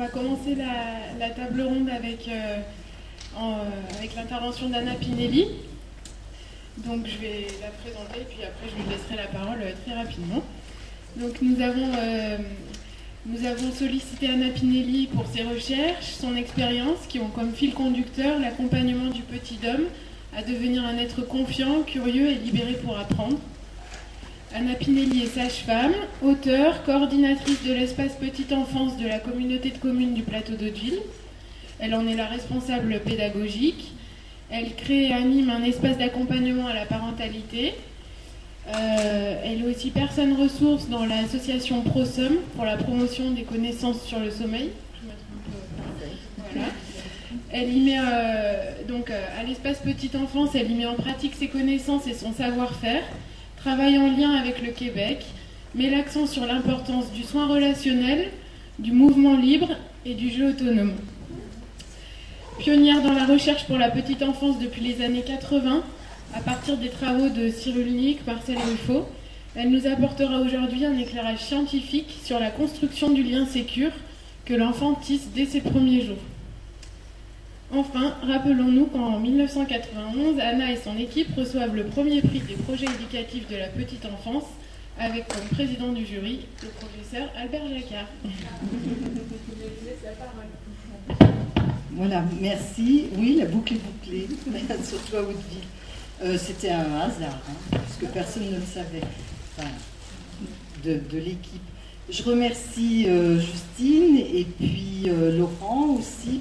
va commencer la table ronde avec l'intervention d'Anna Pinelli. Donc je vais la présenter, puis après je lui laisserai la parole très rapidement. Donc nous avons sollicité Anna Pinelli pour ses recherches, son expérience, qui ont comme fil conducteur l'accompagnement du petit homme à devenir un être confiant, curieux et libéré pour apprendre. Anna Pinelli est sage-femme, auteure, coordinatrice de l'espace Petite Enfance de la communauté de communes du plateau d'Hauteville. Elle en est la responsable pédagogique. Elle crée et anime un espace d'accompagnement à la parentalité. Elle est aussi personne ressource dans l'association ProSom pour la promotion des connaissances sur le sommeil. Voilà. Elle y met donc à l'espace Petite Enfance, elle y met en pratique ses connaissances et son savoir-faire. Travaille en lien avec le Québec, met l'accent sur l'importance du soin relationnel, du mouvement libre et du jeu autonome. Pionnière dans la recherche pour la petite enfance depuis les années 80, à partir des travaux de Cyrulnik, Marcel Ruffo, elle nous apportera aujourd'hui un éclairage scientifique sur la construction du lien sécure que l'enfant tisse dès ses premiers jours. Enfin, rappelons-nous qu'en 1991, Anna et son équipe reçoivent le premier prix des projets éducatifs de la petite enfance, avec comme président du jury le professeur Albert Jacquard. Voilà, merci. Oui, la boucle est bouclée, surtout à Hauteville. C'était un hasard, puisque personne ne le savait, de l'équipe. Je remercie Justine et puis Laurent aussi,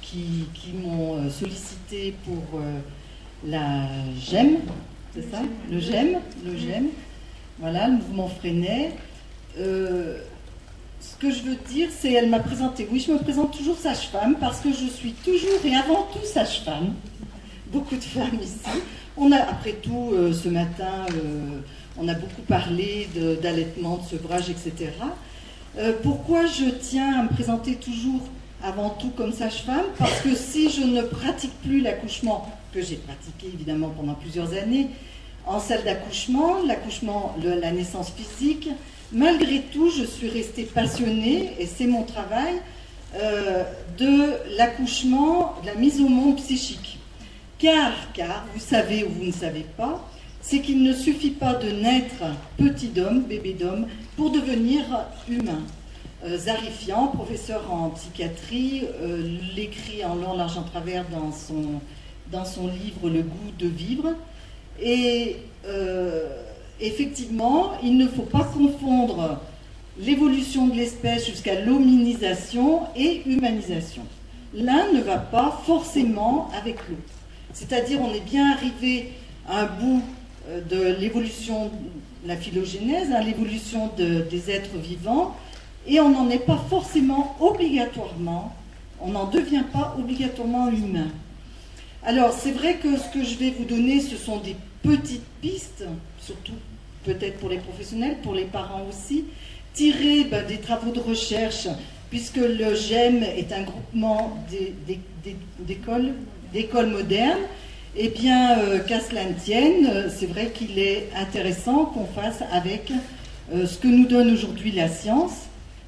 qui m'ont sollicité pour la GEM, c'est ça ? Le GEM, voilà, le mouvement Freinet. Ce que je veux dire, c'est elle m'a présenté. Oui, je me présente toujours sage-femme parce que je suis toujours et avant tout sage-femme. Beaucoup de femmes ici. On a, après tout, ce matin, on a beaucoup parlé d'allaitement, de sevrage, etc. Pourquoi je tiens à me présenter toujours avant tout comme sage-femme? Parce que si je ne pratique plus l'accouchement, que j'ai pratiqué évidemment pendant plusieurs années, en salle d'accouchement, la naissance physique, malgré tout, je suis restée passionnée, et c'est mon travail, de l'accouchement, de la mise au monde psychique. Car, vous savez ou vous ne savez pas, c'est qu'il ne suffit pas de naître petit d'homme, bébé d'homme, pour devenir humain. Zarifian, professeur en psychiatrie, l'écrit en long, large, en travers dans son livre Le goût de vivre. Et effectivement, il ne faut pas confondre l'évolution de l'espèce jusqu'à l'hominisation et humanisation. L'un ne va pas forcément avec l'autre. C'est-à-dire, on est bien arrivé à un bout de l'évolution, la phylogénèse, l'évolution des êtres vivants, et on n'en est pas forcément obligatoirement, on n'en devient pas obligatoirement humain. Alors, c'est vrai que ce que je vais vous donner, ce sont des petites pistes, surtout peut-être pour les professionnels, pour les parents aussi, tirées des travaux de recherche, puisque le GEM est un groupement d'écoles modernes. Eh bien, qu'à cela ne tienne, c'est vrai qu'il est intéressant qu'on fasse avec ce que nous donne aujourd'hui la science,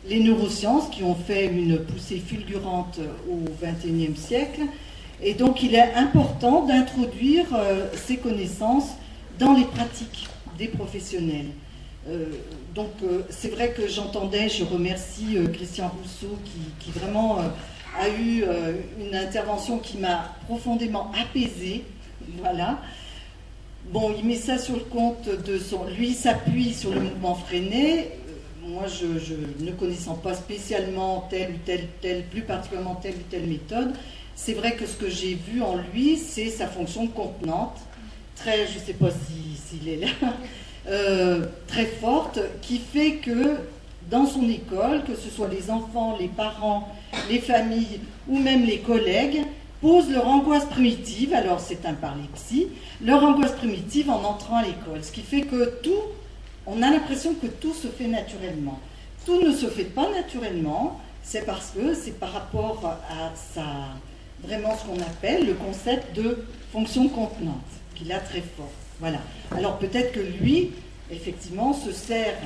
les neurosciences qui ont fait une poussée fulgurante au XXIe siècle. Et donc, il est important d'introduire ces connaissances dans les pratiques des professionnels. Donc, c'est vrai que j'entendais, je remercie Christian Rousseau qui vraiment a eu une intervention qui m'a profondément apaisée. Voilà. Bon, il met ça sur le compte de son... Lui, il s'appuie sur le mouvement Freinet. Moi, je ne connaissant pas spécialement telle ou telle, plus particulièrement telle ou telle méthode, c'est vrai que ce que j'ai vu en lui, c'est sa fonction contenante, très, je ne sais pas s'il est là, très forte, qui fait que dans son école, que ce soit les enfants, les parents, les familles ou même les collègues, posent leur angoisse primitive, alors c'est un parler psy, leur angoisse primitive en entrant à l'école. Ce qui fait que tout, on a l'impression que tout se fait naturellement. Tout ne se fait pas naturellement, c'est parce que c'est par rapport à vraiment ce qu'on appelle le concept de fonction contenante, qu'il a très fort. Voilà. Alors peut-être que lui, effectivement, se sert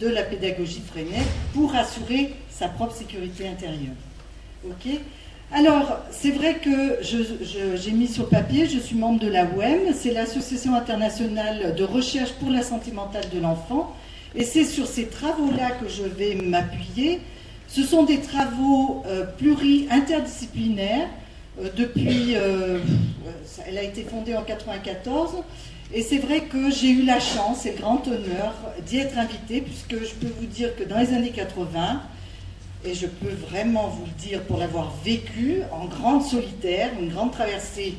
de la pédagogie Freinet pour assurer sa propre sécurité intérieure. Ok ? Alors, c'est vrai que j'ai mis sur le papier, je suis membre de la WEM, c'est l'Association internationale de recherche pour la santé mentale de l'enfant, et c'est sur ces travaux-là que je vais m'appuyer. Ce sont des travaux pluri-interdisciplinaires, elle a été fondée en 1994, et c'est vrai que j'ai eu la chance et le grand honneur d'y être invitée, puisque je peux vous dire que dans les années 80, et je peux vraiment vous le dire pour l'avoir vécu en grande solitaire, une grande traversée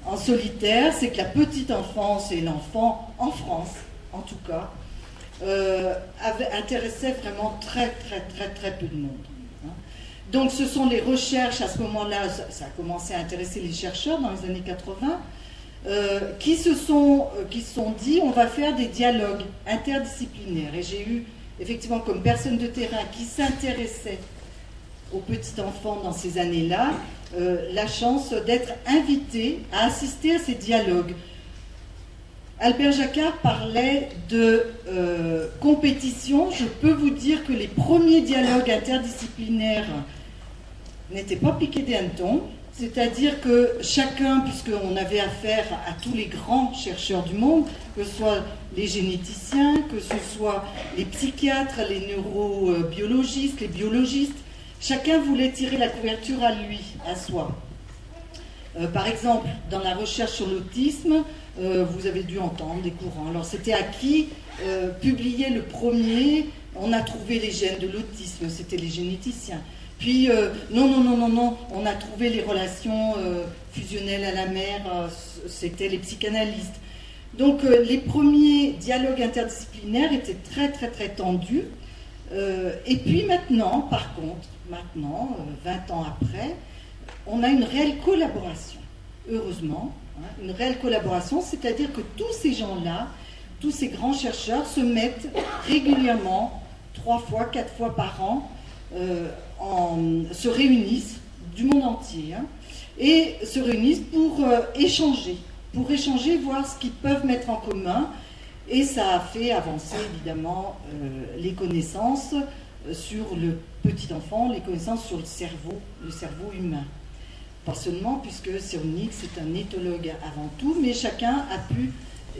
en solitaire, c'est que la petite enfance et l'enfant, en France en tout cas, intéressait vraiment très peu de monde. Donc ce sont les recherches, à ce moment-là, ça a commencé à intéresser les chercheurs dans les années 80, qui se sont dit on va faire des dialogues interdisciplinaires. Et j'ai eu effectivement comme personne de terrain qui s'intéressait aux petits enfants dans ces années-là, la chance d'être invitée à assister à ces dialogues. Albert Jacquard parlait de compétition. Je peux vous dire que les premiers dialogues interdisciplinaires n'étaient pas piqués des hannetons, c'est-à-dire que chacun, puisqu'on avait affaire à tous les grands chercheurs du monde, que ce soit les généticiens, que ce soit les psychiatres, les neurobiologistes, les biologistes, chacun voulait tirer la couverture à lui, à soi. Par exemple, dans la recherche sur l'autisme, vous avez dû entendre des courants. Alors c'était à qui publier le premier, on a trouvé les gènes de l'autisme, c'était les généticiens. Puis, non, on a trouvé les relations fusionnelles à la mère, c'était les psychanalystes. Donc, les premiers dialogues interdisciplinaires étaient très tendus. Et puis maintenant, par contre, 20 ans après, on a une réelle collaboration, heureusement, une réelle collaboration, c'est-à-dire que tous ces gens-là, tous ces grands chercheurs se mettent régulièrement, 3 fois, 4 fois par an, se réunissent du monde entier et se réunissent pour échanger, voir ce qu'ils peuvent mettre en commun, et ça a fait avancer évidemment les connaissances sur le petit enfant, les connaissances sur le cerveau humain. Pas seulement, puisque Cyrulnik c'est un éthologue avant tout, mais chacun a pu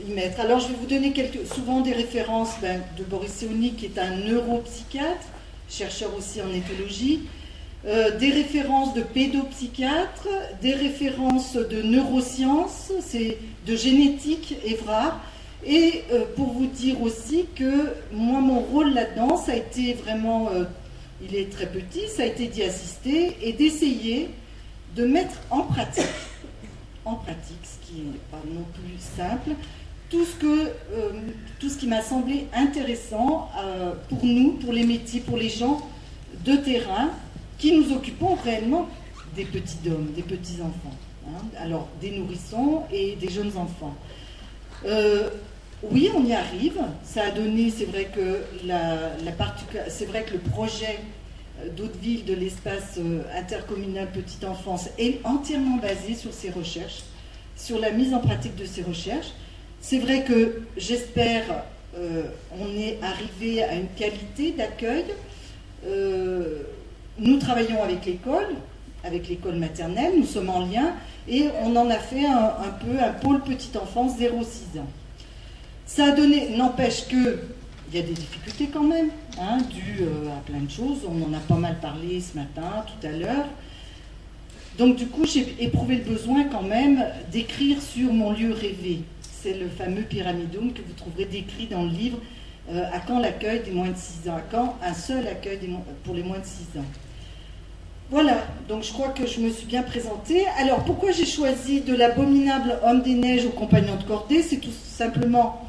y mettre. Alors je vais vous donner souvent des références de Boris Cyrulnik, qui est un neuropsychiatre, chercheur aussi en éthologie, des références de pédopsychiatres, des références de neurosciences, c'est de génétique, Évrard, et pour vous dire aussi que moi, mon rôle là-dedans, ça a été vraiment, il est très petit, ça a été d'y assister et d'essayer de mettre en pratique, ce qui n'est pas non plus simple, tout ce qui m'a semblé intéressant pour nous, pour les métiers, pour les gens de terrain, qui nous occupons réellement des petits hommes, des petits enfants. Alors, des nourrissons et des jeunes enfants. Oui, on y arrive. Ça a donné, c'est vrai que c'est vrai que le projet d'Hauteville de l'espace intercommunal petite enfance est entièrement basé sur ces recherches, sur la mise en pratique de ces recherches. C'est vrai que j'espère on est arrivé à une qualité d'accueil. Nous travaillons avec l'école maternelle, nous sommes en lien, et on en a fait un peu un pôle petite enfance 0-6 ans. Ça a donné, n'empêche que il y a des difficultés quand même, dues à plein de choses. On en a pas mal parlé ce matin, tout à l'heure. Donc du coup, j'ai éprouvé le besoin quand même d'écrire sur mon lieu rêvé. C'est le fameux pyramidome que vous trouverez décrit dans le livre à quand l'accueil des moins de 6 ans, à quand un seul accueil pour les moins de 6 ans. Voilà, donc je crois que je me suis bien présentée. Alors pourquoi j'ai choisi de l'abominable Homme des Neiges aux Compagnons de Cordée? C'est tout simplement,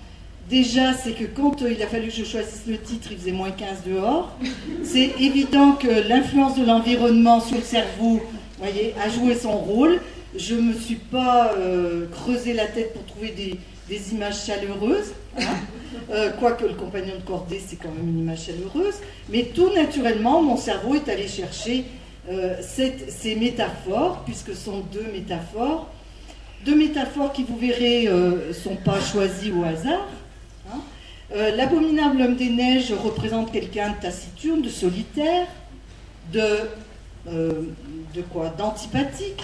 déjà, c'est que quand il a fallu que je choisisse le titre, il faisait moins 15 dehors. C'est évident que l'influence de l'environnement sur le cerveau, vous voyez, a joué son rôle. Je ne me suis pas creusé la tête pour trouver des images chaleureuses. Quoique le Compagnon de Cordée, c'est quand même une image chaleureuse. Mais tout naturellement, mon cerveau est allé chercher ces métaphores, puisque ce sont deux métaphores qui, vous verrez, ne sont pas choisies au hasard. L'abominable homme des neiges représente quelqu'un de taciturne, de solitaire, d'antipathique,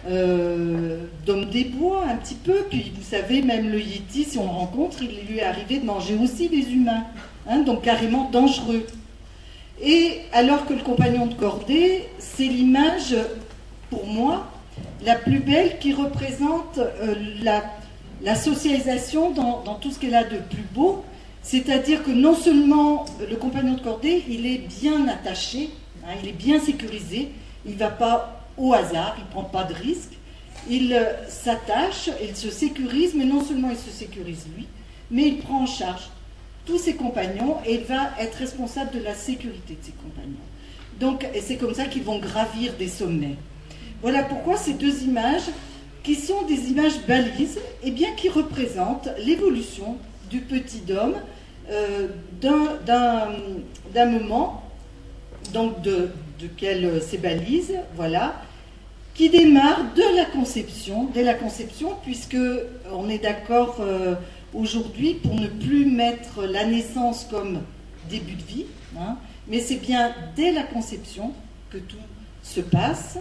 d'homme des bois un petit peu. Puis vous savez, même le Yéti, si on le rencontre, il lui est arrivé de manger aussi des humains, hein, donc carrément dangereux. Et alors que le compagnon de cordée, c'est l'image, pour moi, la plus belle qui représente la socialisation dans tout ce qu'elle a de plus beau. C'est-à-dire que non seulement le compagnon de cordée, il est bien attaché, hein, il est bien sécurisé, il ne va pas au hasard, il ne prend pas de risque, il s'attache, il se sécurise, mais non seulement il se sécurise lui, mais il prend en charge tous ses compagnons et il va être responsable de la sécurité de ses compagnons. Donc, et c'est comme ça qu'ils vont gravir des sommets. Voilà pourquoi ces deux images, qui sont des images balises, eh bien, qui représentent l'évolution du petit homme d'un moment, donc de quelles ces balises, voilà, qui démarre dès la conception, puisque on est d'accord aujourd'hui pour ne plus mettre la naissance comme début de vie, hein, mais c'est bien dès la conception que tout se passe,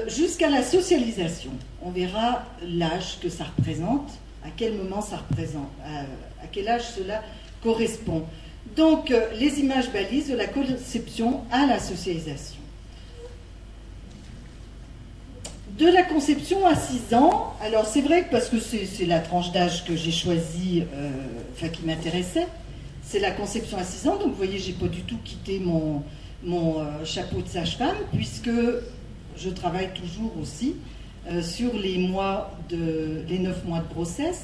jusqu'à la socialisation. On verra l'âge que ça représente, à quel moment ça représente, à quel âge cela correspond. Donc, les images balises de la conception à la socialisation. De la conception à 6 ans, alors c'est vrai que parce que c'est la tranche d'âge que j'ai choisie, qui m'intéressait, c'est la conception à 6 ans, donc vous voyez, j'ai pas du tout quitté mon chapeau de sage-femme, puisque je travaille toujours aussi sur les 9 mois de grossesse.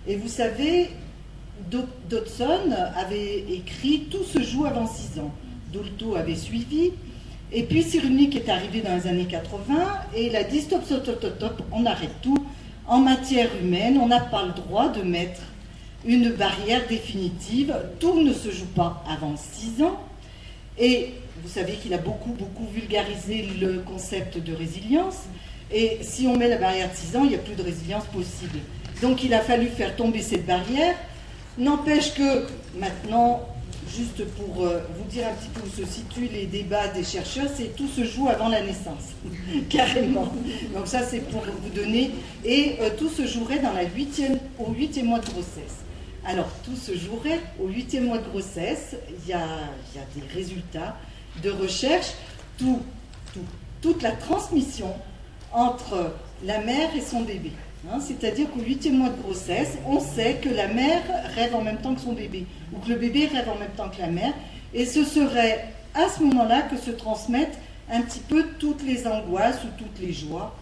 Et vous savez, Dodson avait écrit « Tout se joue avant 6 ans ». Dolto avait suivi. Et puis Cyrulnik est arrivé dans les années 80 et il a dit « Stop, stop, stop, stop, stop, on arrête tout. En matière humaine, on n'a pas le droit de mettre une barrière définitive. Tout ne se joue pas avant 6 ans. » Et vous savez qu'il a beaucoup vulgarisé le concept de résilience. Et si on met la barrière de 6 ans, il n'y a plus de résilience possible. Donc il a fallu faire tomber cette barrière. N'empêche que maintenant, juste pour vous dire un petit peu où se situent les débats des chercheurs, c'est tout se joue avant la naissance, carrément. Donc ça c'est pour vous donner. Et tout se jouerait au 8e mois de grossesse. Alors tout se jouerait au 8e mois de grossesse. Il y a des résultats de recherche, toute la transmission entre la mère et son bébé. Hein, c'est-à-dire qu'au 8e mois de grossesse, on sait que la mère rêve en même temps que son bébé, ou que le bébé rêve en même temps que la mère, et ce serait à ce moment-là que se transmettent un petit peu toutes les angoisses ou toutes les joies.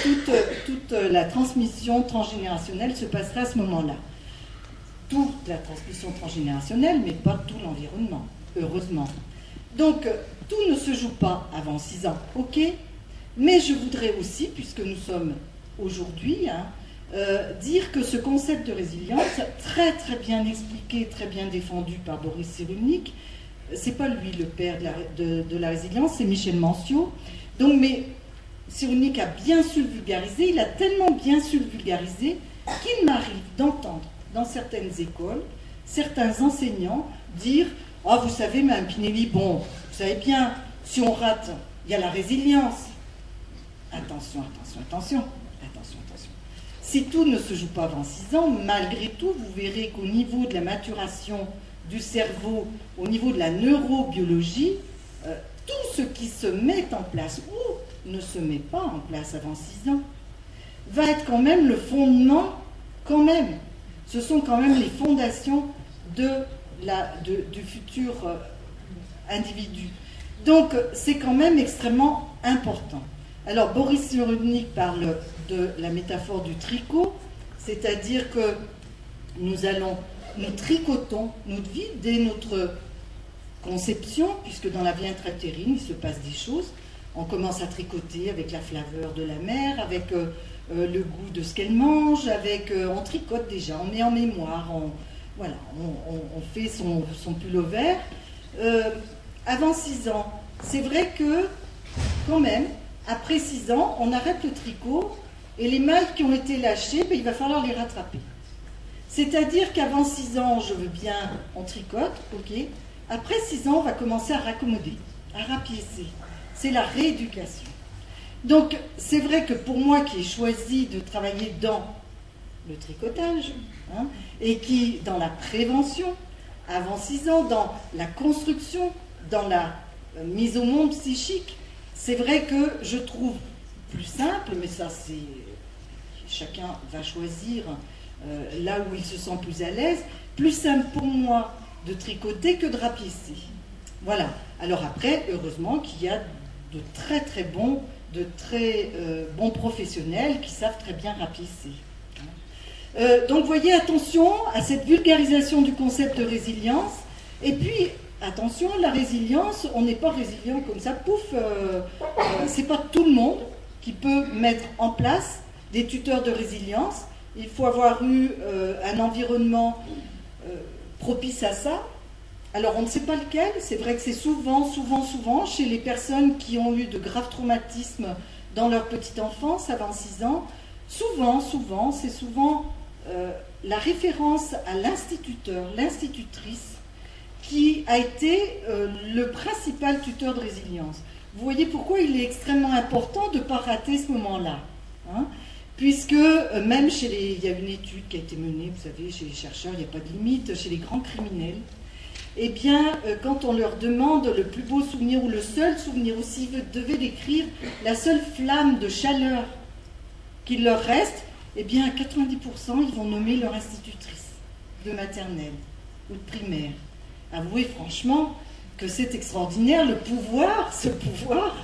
Toute la transmission transgénérationnelle se passerait à ce moment-là. Toute la transmission transgénérationnelle, mais pas tout l'environnement, heureusement. Donc, tout ne se joue pas avant 6 ans, ok, mais je voudrais aussi, puisque nous sommes aujourd'hui, dire que ce concept de résilience, très bien expliqué, très bien défendu par Boris Cyrulnik, c'est pas lui le père de la résilience, c'est Michel Manciot. Donc, mais Cyrulnik a bien su le vulgariser, il a tellement bien su le vulgariser qu'il m'arrive d'entendre dans certaines écoles, certains enseignants dire « Oh, vous savez, Mme Pinelli, bon, vous savez bien, si on rate, il y a la résilience. » Attention. Si tout ne se joue pas avant 6 ans, malgré tout, vous verrez qu'au niveau de la maturation du cerveau, au niveau de la neurobiologie, tout ce qui se met en place ou ne se met pas en place avant 6 ans, va être quand même le fondement, quand même. Ce sont quand même les fondations du futur individu. Donc, c'est quand même extrêmement important. Alors, Boris Cyrulnik parle de la métaphore du tricot, c'est-à-dire que nous tricotons notre vie dès notre conception, puisque dans la vie intra-utérine, il se passe des choses. On commence à tricoter avec la flaveur de la mère, avec le goût de ce qu'elle mange, on tricote déjà, on met en mémoire, on fait son pullover. Avant 6 ans, c'est vrai que, quand même, après 6 ans, on arrête le tricot et les mailles qui ont été lâchées, il va falloir les rattraper. C'est-à-dire qu'avant 6 ans, je veux bien, on tricote, ok. Après 6 ans, on va commencer à raccommoder, à rapiécer. C'est la rééducation. Donc, c'est vrai que pour moi qui ai choisi de travailler dans le tricotage, hein, et qui, dans la prévention, avant 6 ans, dans la construction, dans la mise au monde psychique, c'est vrai que je trouve plus simple, mais ça c'est... Chacun va choisir là où il se sent plus à l'aise, plus simple pour moi de tricoter que de rapiécer. Voilà. Alors après, heureusement qu'il y a de très bons professionnels qui savent très bien rapiécer. Donc, voyez, attention à cette vulgarisation du concept de résilience. Et puis, attention, la résilience, on n'est pas résilient comme ça, pouf, c'est pas tout le monde qui peut mettre en place des tuteurs de résilience. Il faut avoir eu un environnement propice à ça. Alors, on ne sait pas lequel. C'est vrai que c'est souvent, chez les personnes qui ont eu de graves traumatismes dans leur petite enfance, avant 6 ans. C'est souvent la référence à l'instituteur, l'institutrice, qui a été le principal tuteur de résilience. Vous voyez pourquoi il est extrêmement important de ne pas rater ce moment-là. Hein, puisque même il y a une étude qui a été menée, vous savez, chez les chercheurs, il n'y a pas de limite, chez les grands criminels. Eh bien, quand on leur demande le plus beau souvenir ou le seul souvenir, ou s'ils devaient décrire la seule flamme de chaleur qu'il leur reste, eh bien, à 90%, ils vont nommer leur institutrice de maternelle ou de primaire. Avouez franchement que c'est extraordinaire, ce pouvoir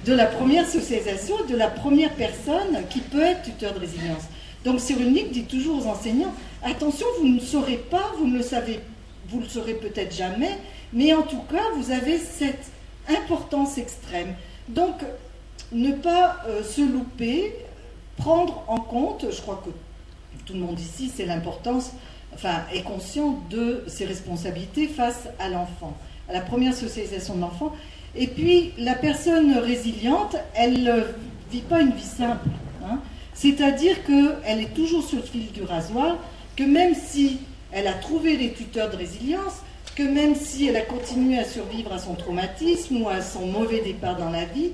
de la première socialisation, de la première personne qui peut être tuteur de résilience. Donc, Cyrulnik dit toujours aux enseignants, attention, vous ne saurez pas, vous ne le savez, vous le saurez peut-être jamais, mais en tout cas, vous avez cette importance extrême. Donc, ne pas se louper, prendre en compte, je crois que tout le monde ici, c'est l'importance, est conscient de ses responsabilités face à l'enfant, à la première socialisation de l'enfant. Et puis, la personne résiliente, elle ne vit pas une vie simple. Hein. C'est-à-dire qu'elle est toujours sur le fil du rasoir, que même si elle a trouvé des tuteurs de résilience, que même si elle a continué à survivre à son traumatisme ou à son mauvais départ dans la vie,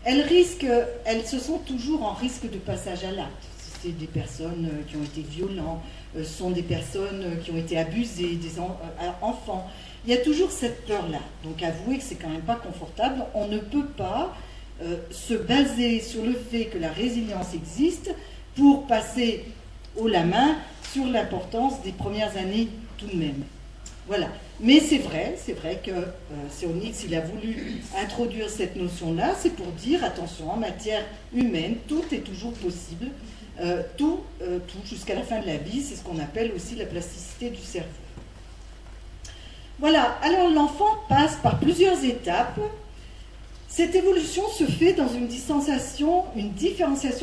elle se sent toujours en risque de passage à l'acte. Si c'est des personnes qui ont été violentes, sont des personnes qui ont été abusées, des enfants. Il y a toujours cette peur-là. Donc avouez que c'est quand même pas confortable. On ne peut pas se baser sur le fait que la résilience existe pour passer haut la main sur l'importance des premières années tout de même. Voilà. Mais c'est vrai que Cyrulnik, s'il a voulu introduire cette notion-là, c'est pour dire, attention, en matière humaine, tout est toujours possible, tout jusqu'à la fin de la vie, c'est ce qu'on appelle aussi la plasticité du cerveau. Voilà, alors l'enfant passe par plusieurs étapes. Cette évolution se fait dans une différenciation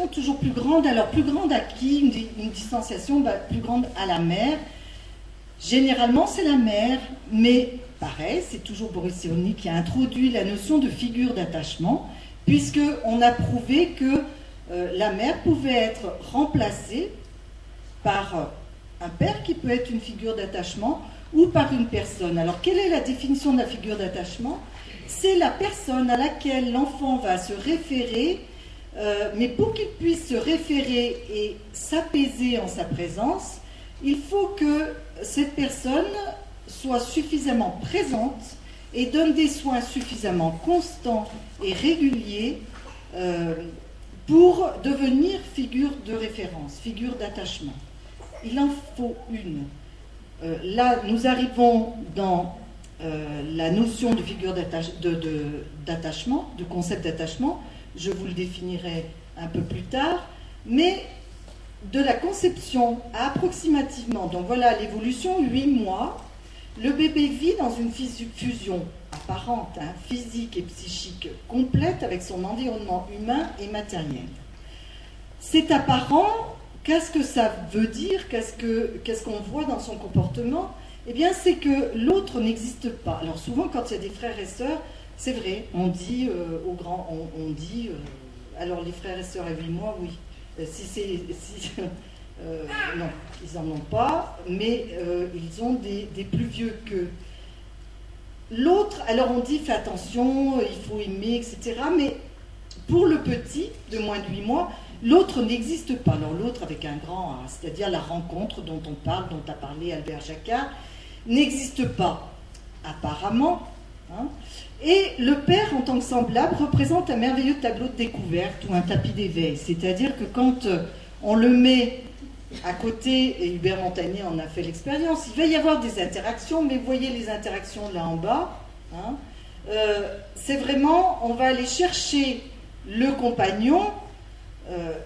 toujours plus grande. Alors plus grande à qui? Une distanciation plus grande à la mère. Généralement, c'est la mère, mais pareil, c'est toujours Boris Cyrulnik qui a introduit la notion de figure d'attachement, puisqu'on a prouvé que la mère pouvait être remplacée par un père qui peut être une figure d'attachement ou par une personne. Alors, quelle est la définition de la figure d'attachement? C'est la personne à laquelle l'enfant va se référer, mais pour qu'il puisse se référer et s'apaiser en sa présence, il faut que cette personne soit suffisamment présente et donne des soins suffisamment constants et réguliers pour devenir figure de référence, figure d'attachement. Il en faut une. Là, nous arrivons dans la notion de figure d'attachement, de concept d'attachement. Je vous le définirai un peu plus tard, mais de la conception à approximativement, donc voilà l'évolution, 8 mois, le bébé vit dans une fusion apparente, physique et psychique complète avec son environnement humain et matériel. C'est apparent, qu'est-ce que ça veut dire? Qu'est-ce qu'on voit dans son comportement? Eh bien, c'est que l'autre n'existe pas. Alors souvent, quand il y a des frères et sœurs, c'est vrai, on dit aux grands, alors les frères et sœurs à 8 mois, oui. Non, ils n'en ont pas, mais ils ont des plus vieux qu'eux. L'autre, alors on dit fais attention, il faut aimer, etc. Mais pour le petit de moins de 8 mois, l'autre n'existe pas. Alors l'autre avec un grand A, c'est-à-dire la rencontre dont on parle, dont a parlé Albert Jacquard, n'existe pas, apparemment. Hein. Et le père, en tant que semblable, représente un merveilleux tableau de découverte ou un tapis d'éveil. C'est-à-dire que quand on le met à côté, et Hubert Montagnier en a fait l'expérience, il va y avoir des interactions, mais vous voyez les interactions là en bas. Hein, c'est vraiment, on va aller chercher le compagnon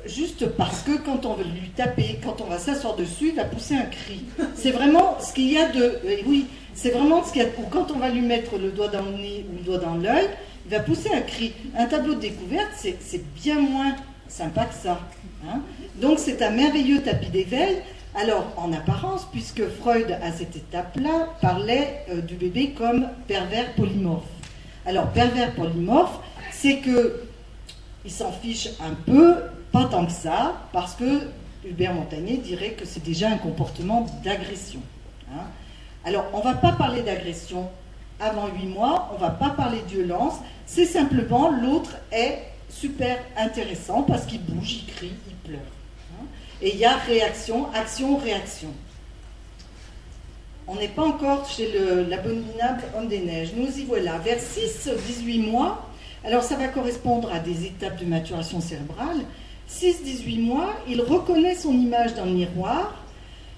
juste parce que quand on veut lui taper, quand on va s'asseoir dessus, il va pousser un cri. C'est vraiment ce qu'il y a de... oui, c'est vraiment ce qu'il y a... Ou quand on va lui mettre le doigt dans le nez ou le doigt dans l'œil, il va pousser un cri. Un tableau de découverte, c'est bien moins sympa que ça. Hein. Donc c'est un merveilleux tapis d'éveil. Alors, en apparence, puisque Freud, à cette étape-là, parlait du bébé comme pervers polymorphe. Alors, pervers polymorphe, c'est que il s'en fiche un peu, pas tant que ça, parce que Hubert Montagnier dirait que c'est déjà un comportement d'agression. Hein. Alors, on ne va pas parler d'agression avant 8 mois, on ne va pas parler de violence, c'est simplement l'autre est super intéressant parce qu'il bouge, il crie, il pleure. Hein. Et il y a réaction, action, réaction. On n'est pas encore chez l'abominable homme des neiges. Nous y voilà. Vers 6-18 mois, alors ça va correspondre à des étapes de maturation cérébrale. 6-18 mois, il reconnaît son image dans le miroir.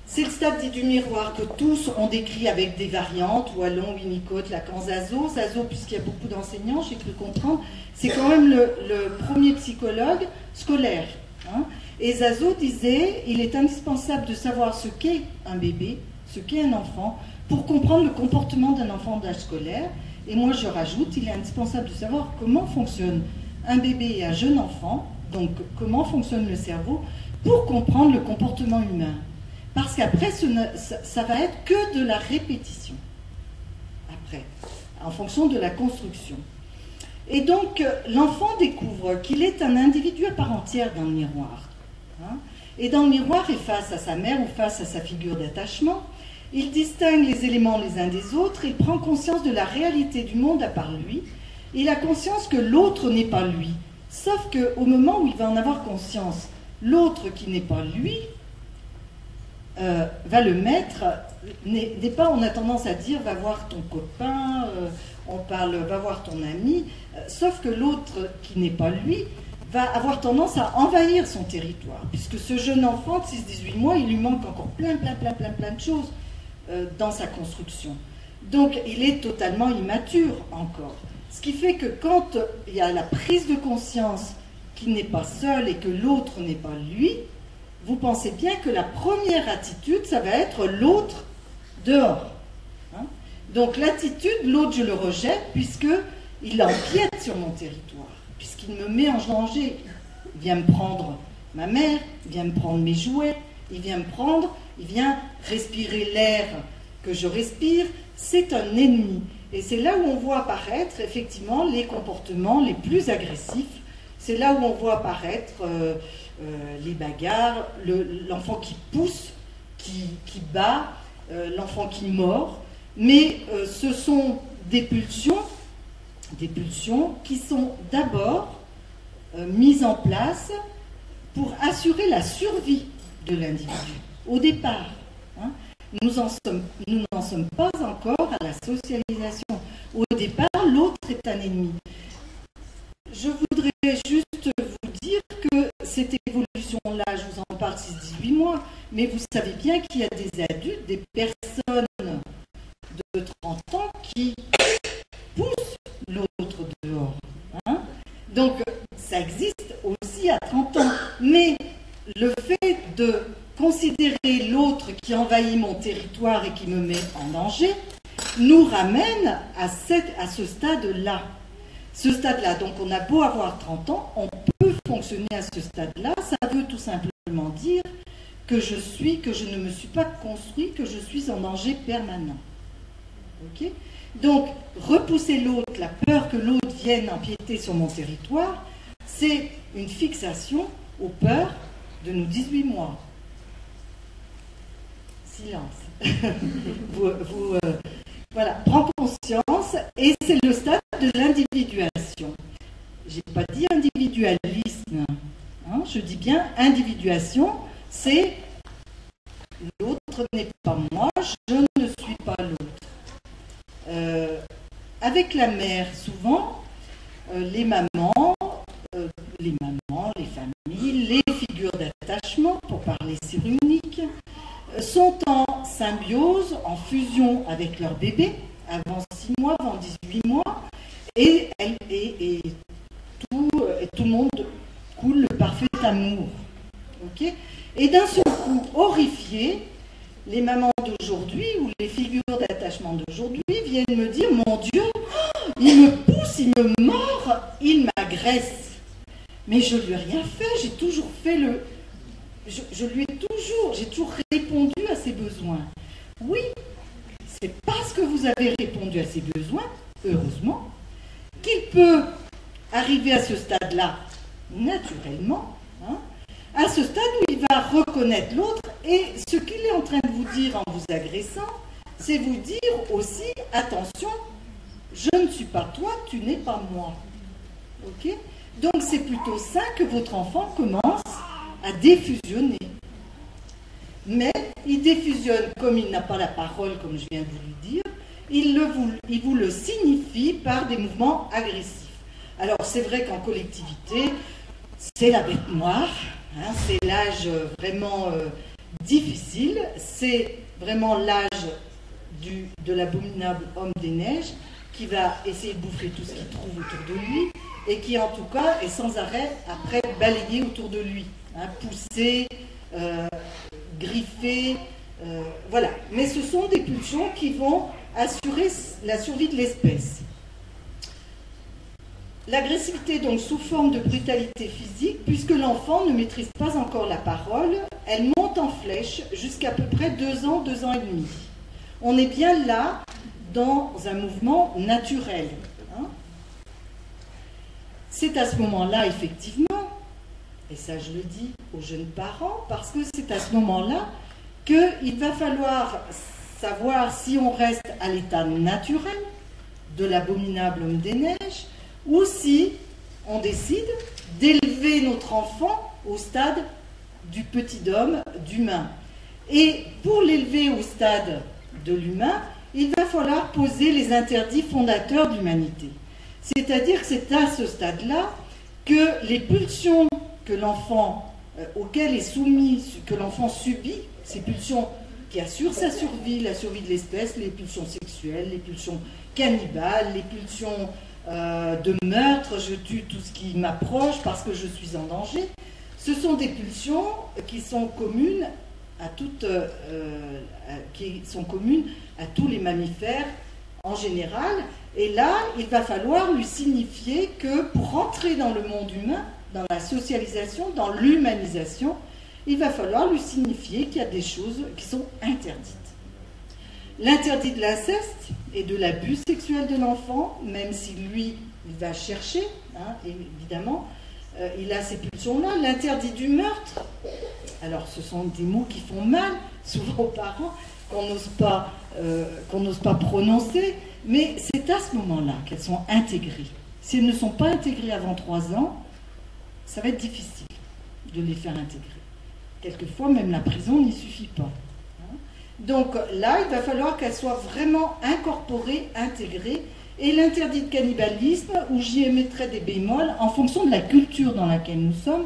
C'est le stade dit du miroir que tous ont décrit avec des variantes, Wallon, Winnicott, Lacan, Zazo. Zazo, puisqu'il y a beaucoup d'enseignants, j'ai cru comprendre, c'est quand même le premier psychologue scolaire. Hein. Et Zazo disait, il est indispensable de savoir ce qu'est un bébé, ce qu'est un enfant, pour comprendre le comportement d'un enfant d'âge scolaire. Et moi je rajoute, il est indispensable de savoir comment fonctionne un bébé et un jeune enfant, donc comment fonctionne le cerveau, pour comprendre le comportement humain. Parce qu'après, ça va être que de la répétition, après, en fonction de la construction. Et donc, l'enfant découvre qu'il est un individu à part entière dans le miroir. Hein, et dans le miroir, et face à sa mère ou face à sa figure d'attachement, il distingue les éléments les uns des autres, il prend conscience de la réalité du monde à part lui, il a conscience que l'autre n'est pas lui. Sauf qu'au moment où il va en avoir conscience, l'autre qui n'est pas lui, va le mettre, n'est pas, on a tendance à dire, va voir ton copain, on parle, va voir ton ami, sauf que l'autre qui n'est pas lui, va avoir tendance à envahir son territoire, puisque ce jeune enfant de 6-18 mois, il lui manque encore plein de choses dans sa construction. Donc, il est totalement immature encore. Ce qui fait que quand il y a la prise de conscience qu'il n'est pas seul et que l'autre n'est pas lui, vous pensez bien que la première attitude, ça va être l'autre dehors. Hein. Donc, l'attitude, l'autre, je le rejette, puisqu'il empiète sur mon territoire, puisqu'il me met en danger. Il vient me prendre ma mère, il vient me prendre mes jouets, il vient respirer l'air que je respire, c'est un ennemi. Et c'est là où on voit apparaître effectivement les comportements les plus agressifs, c'est là où on voit apparaître les bagarres, l'enfant qui pousse, qui bat, l'enfant qui mord, mais ce sont des pulsions qui sont d'abord mises en place pour assurer la survie de l'individu, au départ. Hein. Nous n'en sommes pas encore à la socialisation. Au départ, l'autre est un ennemi. Je voudrais juste vous dire que cette évolution-là, je vous en parle 6-18 mois, mais vous savez bien qu'il y a des adultes, des personnes de 30 ans qui poussent l'autre dehors. Hein. Donc, ça existe aussi à 30 ans. Mais le fait de considérer l'autre qui envahit mon territoire et qui me met en danger nous ramène à ce stade-là. Ce stade-là, donc on a beau avoir 30 ans, on peut fonctionner à ce stade-là. Ça veut tout simplement dire que je ne me suis pas construit, que je suis en danger permanent. Ok ? Donc, repousser l'autre, la peur que l'autre vienne empiéter sur mon territoire, c'est une fixation aux peurs de nos 18 mois. silence. Voilà, prend conscience, et c'est le stade de l'individuation. J'ai pas dit individualisme, hein, je dis bien individuation, c'est l'autre n'est pas moi, je ne suis pas l'autre. Avec la mère, souvent, les mamans, les familles, les figures d'attachement, pour parler sur unique, sont en symbiose, en fusion avec leur bébé, avant 6 mois, avant 18 mois, et tout le monde coule le parfait amour. Okay, et d'un seul coup, horrifiés, les mamans d'aujourd'hui ou les figures d'attachement d'aujourd'hui viennent me dire, mon Dieu, il me pousse, il me mord, il m'agresse. Mais je lui ai rien fait, j'ai toujours fait j'ai toujours répondu à ses besoins. Oui, c'est parce que vous avez répondu à ses besoins, heureusement, qu'il peut arriver à ce stade-là, naturellement, hein, à ce stade où il va reconnaître l'autre, et ce qu'il est en train de vous dire en vous agressant, c'est vous dire aussi, attention, je ne suis pas toi, tu n'es pas moi. Ok ? Donc c'est plutôt sain que votre enfant commence à défusionner. Mais il défusionne comme il n'a pas la parole, comme je viens de vous le dire, il vous le signifie par des mouvements agressifs. Alors c'est vrai qu'en collectivité, c'est la bête noire, hein, c'est l'âge vraiment difficile, c'est vraiment l'âge de l'abominable homme des neiges qui va essayer de bouffer tout ce qu'il trouve autour de lui et qui en tout cas est sans arrêt après balayer autour de lui, hein, pousser, griffer, voilà. Mais ce sont des pulsions qui vont assurer la survie de l'espèce. L'agressivité, donc, sous forme de brutalité physique, puisque l'enfant ne maîtrise pas encore la parole, elle monte en flèche jusqu'à peu près 2 ans, 2 ans et demi. On est bien là dans un mouvement naturel. Hein. C'est à ce moment-là, effectivement, et ça je le dis aux jeunes parents, parce que c'est à ce moment-là qu'il va falloir savoir si on reste à l'état naturel de l'abominable homme des neiges, ou si on décide d'élever notre enfant au stade du petit homme, d'humain. Et pour l'élever au stade de l'humain, il va falloir poser les interdits fondateurs de l'humanité. C'est-à-dire que c'est à ce stade-là que les pulsions que l'enfant, auxquelles est soumis, que l'enfant subit, ces pulsions qui assurent sa survie, la survie de l'espèce, les pulsions sexuelles, les pulsions cannibales, les pulsions de meurtre, je tue tout ce qui m'approche parce que je suis en danger. Ce sont des pulsions qui sont communes à tous les mammifères en général. Et là, il va falloir lui signifier que pour rentrer dans le monde humain, dans la socialisation, dans l'humanisation, il va falloir lui signifier qu'il y a des choses qui sont interdites. L'interdit de l'inceste et de l'abus sexuel de l'enfant, même si lui, il va chercher, hein, évidemment, il a ces pulsions-là. L'interdit du meurtre, alors ce sont des mots qui font mal, souvent aux parents, qu'on n'ose pas prononcer, mais c'est à ce moment-là qu'elles sont intégrées. Si elles ne sont pas intégrées avant 3 ans, ça va être difficile de les faire intégrer. Quelquefois, même la prison n'y suffit pas. Donc là, il va falloir qu'elle soit vraiment incorporée, intégrée. Et l'interdit de cannibalisme, où j'y émettrai des bémols, en fonction de la culture dans laquelle nous sommes,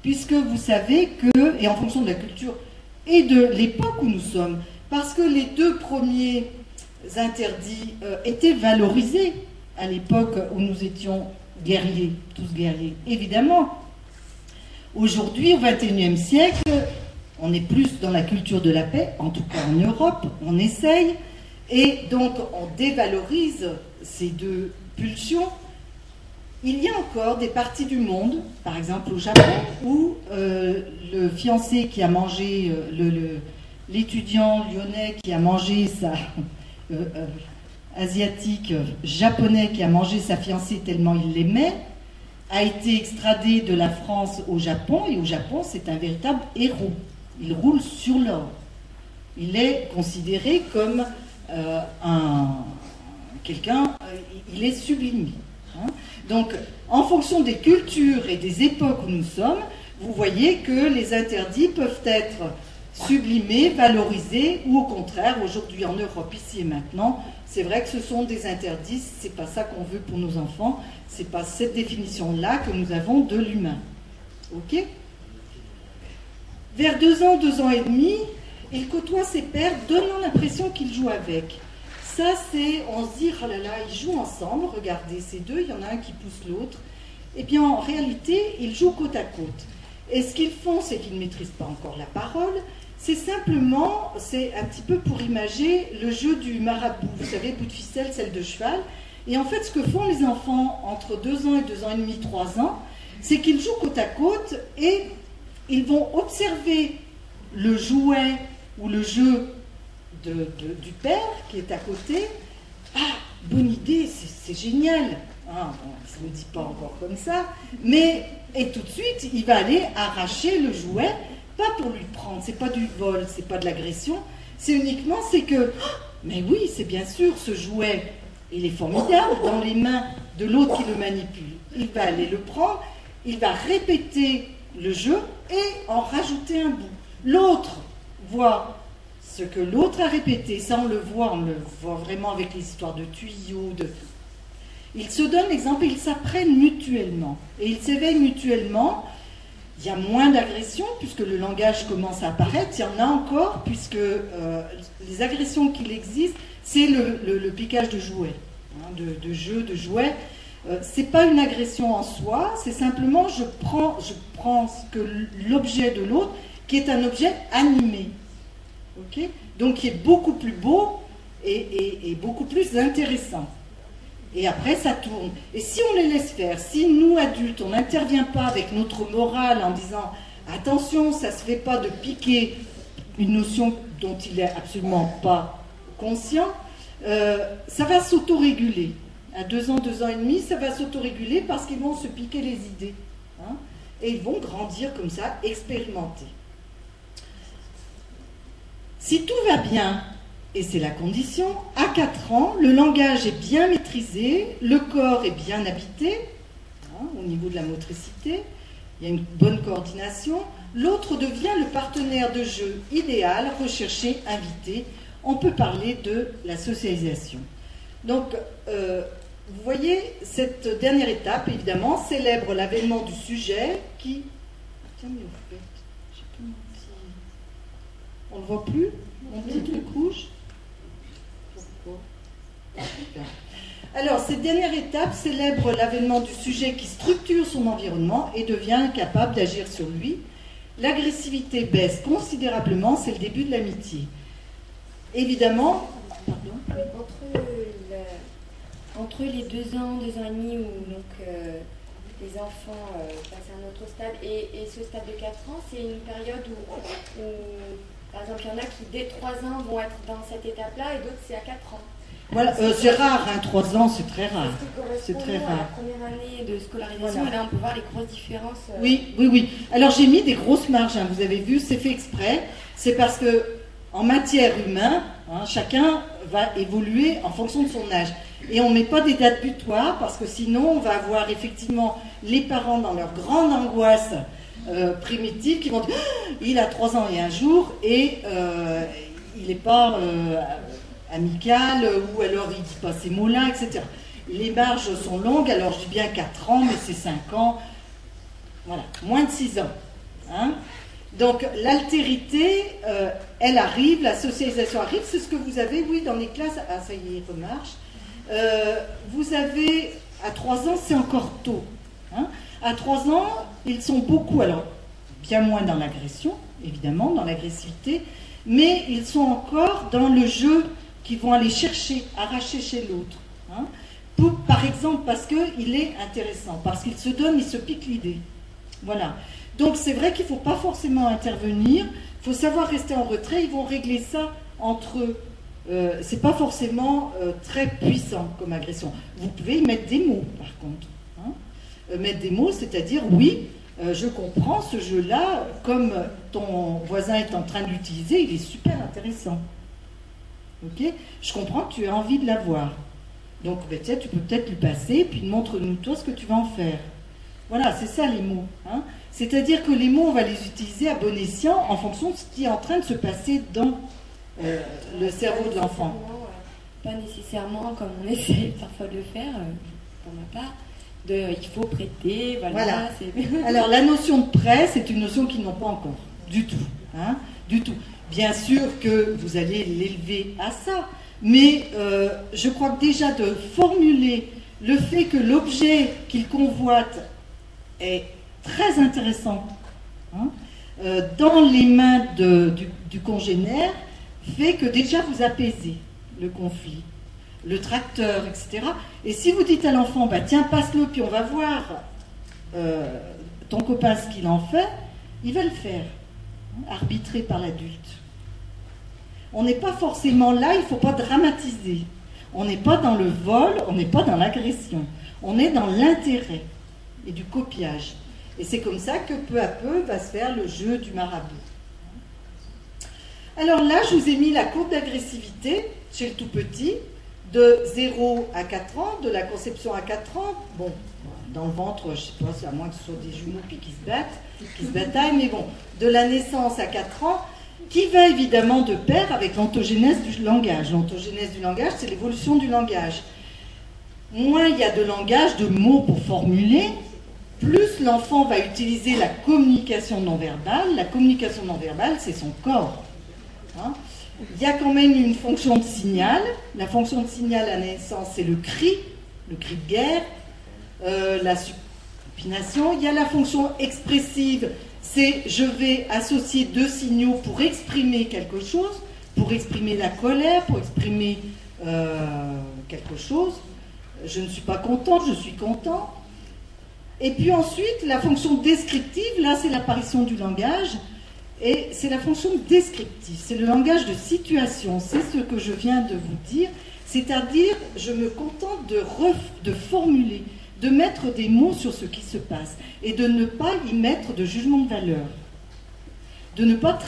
puisque vous savez que, et en fonction de la culture et de l'époque où nous sommes, parce que les 2 premiers interdits étaient valorisés à l'époque où nous étions guerriers, tous guerriers, évidemment. Aujourd'hui, au XXIe siècle, on est plus dans la culture de la paix, en tout cas en Europe, on essaye, et donc on dévalorise ces 2 pulsions. Il y a encore des parties du monde, par exemple au Japon, où le fiancé qui a mangé, l'étudiant lyonnais qui a mangé asiatique, japonais qui a mangé sa fiancée tellement il l'aimait, a été extradé de la France au Japon, et au Japon c'est un véritable héros. Il roule sur l'or. Il est considéré comme quelqu'un, il est sublimé. Hein. Donc, en fonction des cultures et des époques où nous sommes, vous voyez que les interdits peuvent être sublimés, valorisés, ou au contraire, aujourd'hui en Europe, ici et maintenant, c'est vrai que ce sont des interdits, c'est pas ça qu'on veut pour nos enfants, c'est pas cette définition-là que nous avons de l'humain. Ok ? Vers 2 ans, 2 ans et demi, il côtoie ses pères, donnant l'impression qu'il joue avec. Ça, c'est, on se dit, oh là là, ils jouent ensemble, regardez, ces deux, il y en a un qui pousse l'autre. Eh bien, en réalité, ils jouent côte à côte. Et ce qu'ils font, c'est qu'ils ne maîtrisent pas encore la parole, c'est simplement, c'est un petit peu pour imager le jeu du marabout, vous savez, bout de ficelle, celle de cheval. Et en fait, ce que font les enfants entre 2 ans et 2 ans et demi, 3 ans, c'est qu'ils jouent côte à côte et ils vont observer le jouet ou le jeu du père qui est à côté. Ah, bonne idée, c'est génial. Ah, bon, il ne le dit pas encore comme ça, mais et tout de suite, il va aller arracher le jouet, pas pour lui prendre, c'est pas du vol, c'est pas de l'agression, c'est uniquement, c'est que, mais oui, c'est bien sûr, ce jouet, il est formidable dans les mains de l'autre qui le manipule. Il va aller le prendre, il va répéter le jeu et en rajouter un bout. L'autre voit ce que l'autre a répété, ça on le voit vraiment avec les histoires de tuyaux, ils se donnent l'exemple, ils s'apprennent mutuellement et ils s'éveillent mutuellement. Il y a moins d'agressions puisque le langage commence à apparaître, il y en a encore puisque les agressions qu'il existe, c'est le piquage de jouets, hein, de jeux, de jouets. C'est pas une agression en soi, c'est simplement je prends ce que l'objet de l'autre, qui est un objet animé, okay, donc qui est beaucoup plus beau et beaucoup plus intéressant. Et après, ça tourne. Et si on les laisse faire, si nous, adultes, on n'intervient pas avec notre morale en disant « Attention, ça ne se fait pas de piquer une notion dont il n'est absolument pas conscient », ça va s'autoréguler. À 2 ans, 2 ans et demi, ça va s'autoréguler parce qu'ils vont se piquer les idées. Hein, et ils vont grandir comme ça, expérimenter. Si tout va bien, et c'est la condition, à 4 ans, le langage est bien maîtrisé, le corps est bien habité, hein, au niveau de la motricité, il y a une bonne coordination, l'autre devient le partenaire de jeu idéal, recherché, invité. On peut parler de la socialisation. Donc, vous voyez, cette dernière étape, évidemment, célèbre l'avènement du sujet qui... Tiens, mais au fait, je sais plus mon petit... On ne le voit plus, mon petit truc rouge. Alors, cette dernière étape célèbre l'avènement du sujet qui structure son environnement et devient incapable d'agir sur lui. L'agressivité baisse considérablement, c'est le début de l'amitié. Évidemment, entre les 2 ans, 2 ans et demi, où donc, les enfants passent à un autre stade, et ce stade de 4 ans, c'est une période où par exemple, il y en a qui, dès 3 ans, vont être dans cette étape-là, et d'autres, c'est à 4 ans. Voilà, c'est rare, hein, 3 ans, c'est très rare. C'est très rare. La première année de scolarisation, voilà. Et là, on peut voir les grosses différences. Oui. Alors, j'ai mis des grosses marges, hein, vous avez vu, c'est fait exprès. C'est parce que, en matière humaine, hein, chacun va évoluer en fonction de son âge. Et on ne met pas des dates butoirs, parce que sinon, on va avoir effectivement les parents dans leur grande angoisse primitive qui vont dire « il a 3 ans et 1 jour et il n'est pas amical ou alors il ne dit pas ces mots-là, etc. » Les marges sont longues, alors je dis bien 4 ans, mais c'est 5 ans. Voilà, moins de 6 ans. Hein. Donc l'altérité, elle arrive, la socialisation arrive, c'est ce que vous avez, oui, dans les classes. Ah, ça y est, remarche. Vous avez, à 3 ans, c'est encore tôt. Hein. À 3 ans, ils sont beaucoup, alors bien moins dans l'agression, évidemment, dans l'agressivité, mais ils sont encore dans le jeu qu'ils vont aller chercher, arracher chez l'autre. Hein. Par exemple, parce qu'il est intéressant, parce qu'il se donne, il se pique l'idée. Voilà. Donc c'est vrai qu'il ne faut pas forcément intervenir, il faut savoir rester en retrait, ils vont régler ça entre eux. C'est pas forcément très puissant comme agression. Vous pouvez y mettre des mots, par contre. Hein. Mettre des mots, c'est-à-dire, oui, Je comprends ce jeu-là, comme ton voisin est en train de l'utiliser, il est super intéressant. Ok? Je comprends que tu as envie de l'avoir. Donc, ben, tiens, tu peux peut-être lui passer, puis montre-nous toi ce que tu vas en faire. Voilà, c'est ça les mots. Hein. C'est-à-dire que les mots, on va les utiliser à bon escient en fonction de ce qui est en train de se passer dans le cerveau de l'enfant. Pas nécessairement comme on essaie parfois de le faire, pour ma part, il faut prêter, voilà. Alors, la notion de prêt, c'est une notion qu'ils n'ont pas encore, du tout. Hein, du tout. Bien sûr que vous allez l'élever à ça, mais je crois que déjà de formuler le fait que l'objet qu'il convoite est très intéressant hein, dans les mains du congénère fait que déjà vous apaisez le conflit, le tracteur, etc. Et si vous dites à l'enfant, bah, tiens, passe-le, puis on va voir ton copain ce qu'il en fait, il va le faire, hein, arbitré par l'adulte. On n'est pas forcément là, il ne faut pas dramatiser. On n'est pas dans le vol, on n'est pas dans l'agression. On est dans l'intérêt et du copiage. Et c'est comme ça que peu à peu va se faire le jeu du marabout. Alors là, je vous ai mis la courbe d'agressivité chez le tout petit, de 0 à 4 ans, de la conception à 4 ans. Bon, dans le ventre, je ne sais pas, c'est à moins que ce soit des jumeaux puis qui se battent, qui se bataillent, mais bon, de la naissance à 4 ans, qui va évidemment de pair avec l'ontogénèse du langage. L'ontogénèse du langage, c'est l'évolution du langage. Moins il y a de langage, de mots pour formuler, plus l'enfant va utiliser la communication non verbale. La communication non verbale, c'est son corps. Hein. Il y a quand même une fonction de signal. La fonction de signal à la naissance, c'est le cri de guerre, la supination. Il y a la fonction expressive, c'est je vais associer deux signaux pour exprimer quelque chose, pour exprimer la colère, pour exprimer quelque chose. Je ne suis pas content, je suis content. Et puis ensuite, la fonction descriptive, là c'est l'apparition du langage, et c'est la fonction descriptive, c'est le langage de situation, c'est ce que je viens de vous dire, c'est-à-dire je me contente de formuler, de mettre des mots sur ce qui se passe, et de ne pas y mettre de jugement de valeur, de ne pas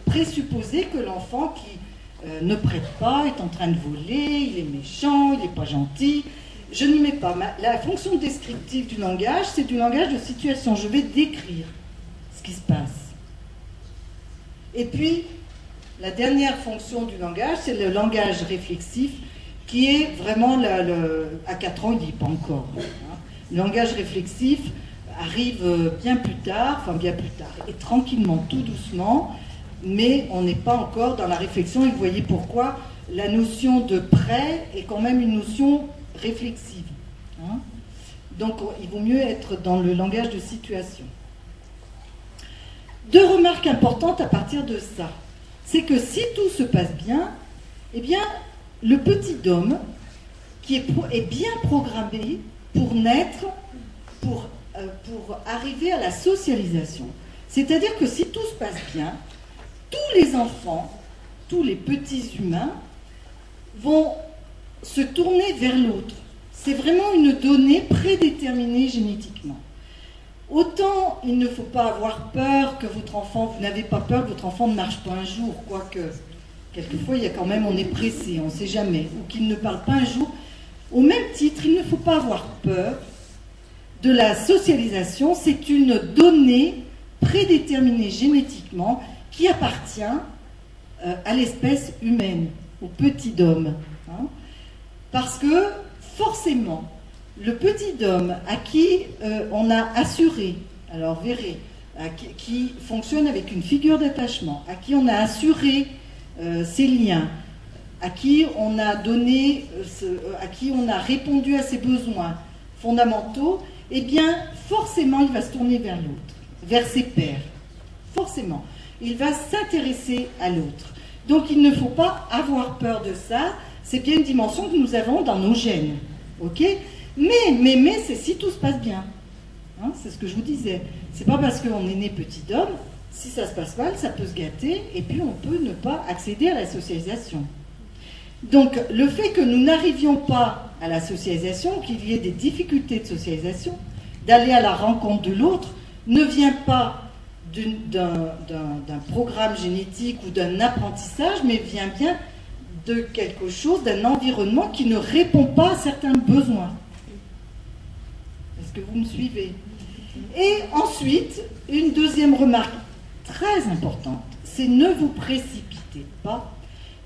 présupposer que l'enfant qui ne prête pas est en train de voler, il est méchant, il n'est pas gentil. Je n'y mets pas. La fonction descriptive du langage, c'est du langage de situation. Je vais décrire ce qui se passe. Et puis, la dernière fonction du langage, c'est le langage réflexif, qui est vraiment, à 4 ans, il n'y est pas encore. Hein. Le langage réflexif arrive bien plus tard, et tranquillement, tout doucement, mais on n'est pas encore dans la réflexion, et vous voyez pourquoi la notion de prêt est quand même une notion réflexive. Hein. Donc il vaut mieux être dans le langage de situation. Deux remarques importantes à partir de ça. C'est que si tout se passe bien, eh bien, le petit homme qui est bien programmé pour naître, pour arriver à la socialisation. C'est-à-dire que si tout se passe bien, tous les enfants, tous les petits humains vont se tourner vers l'autre. C'est vraiment une donnée prédéterminée génétiquement. Autant il ne faut pas avoir peur que votre enfant, vous n'avez pas peur que votre enfant ne marche pas un jour, quoique quelquefois il y a quand même, on est pressé, on ne sait jamais, ou qu'il ne parle pas un jour. Au même titre, il ne faut pas avoir peur de la socialisation, c'est une donnée prédéterminée génétiquement qui appartient à l'espèce humaine, au petit homme. Hein. Parce que, forcément, le petit homme à qui on a assuré, alors verrez, qui fonctionne avec une figure d'attachement, à qui on a assuré ses liens, à qui on a donné, à qui on a répondu à ses besoins fondamentaux, eh bien, forcément, il va se tourner vers l'autre, vers ses pairs. Forcément. Il va s'intéresser à l'autre. Donc, il ne faut pas avoir peur de ça. C'est bien une dimension que nous avons dans nos gènes. Ok ? Mais c'est si tout se passe bien. Hein, c'est ce que je vous disais. C'est pas parce qu'on est né petit homme, si ça se passe mal, ça peut se gâter, et puis on peut ne pas accéder à la socialisation. Donc, le fait que nous n'arrivions pas à la socialisation, qu'il y ait des difficultés de socialisation, d'aller à la rencontre de l'autre, ne vient pas d'un programme génétique ou d'un apprentissage, mais vient bien de quelque chose, d'un environnement qui ne répond pas à certains besoins. Est-ce que vous me suivez? Et ensuite, une deuxième remarque très importante, c'est ne vous précipitez pas.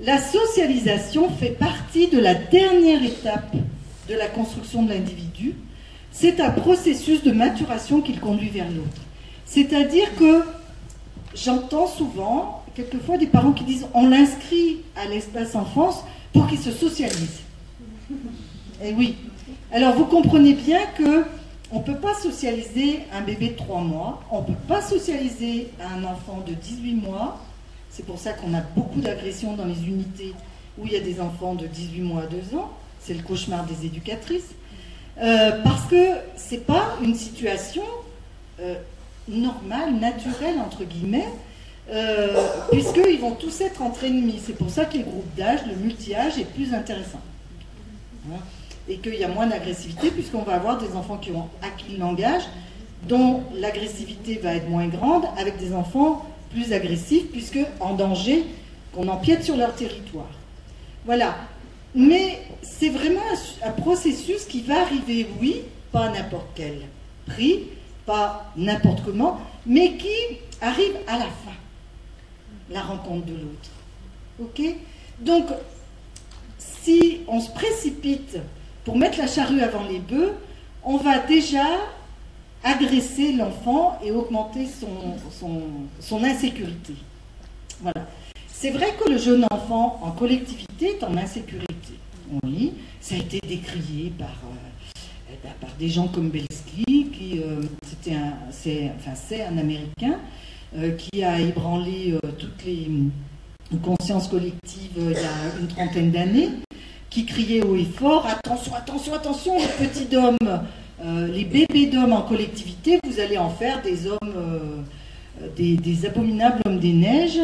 La socialisation fait partie de la dernière étape de la construction de l'individu. C'est un processus de maturation qui le conduit vers l'autre. C'est-à-dire que j'entends souvent, quelquefois, des parents qui disent on l'inscrit à l'espace enfance pour qu'il se socialise. Et oui. Alors vous comprenez bien que on ne peut pas socialiser un bébé de 3 mois, on ne peut pas socialiser un enfant de 18 mois. C'est pour ça qu'on a beaucoup d'agressions dans les unités où il y a des enfants de 18 mois à 2 ans. C'est le cauchemar des éducatrices. Parce que ce n'est pas une situation normale, naturelle, entre guillemets, puisqu'ils vont tous être entre ennemis. C'est pour ça que les groupes d'âge, le multi-âge est plus intéressant. Hein, et qu'il y a moins d'agressivité, puisqu'on va avoir des enfants qui ont acquis le langage, dont l'agressivité va être moins grande, avec des enfants plus agressifs, puisque en danger, qu'on empiète sur leur territoire. Voilà. Mais c'est vraiment un processus qui va arriver, oui, pas à n'importe quel prix, pas n'importe comment, mais qui arrive à la fin, la rencontre de l'autre. Ok? Donc, si on se précipite pour mettre la charrue avant les bœufs, on va déjà agresser l'enfant et augmenter son insécurité. Voilà. C'est vrai que le jeune enfant en collectivité est en insécurité. Oui, ça a été décrié par des gens comme Belsky, qui c'est un Américain qui a ébranlé toutes les consciences collectives il y a une trentaine d'années, qui criait haut et fort, attention, attention, attention, les petits d'hommes, les bébés d'hommes en collectivité, vous allez en faire des hommes, des abominables hommes des neiges,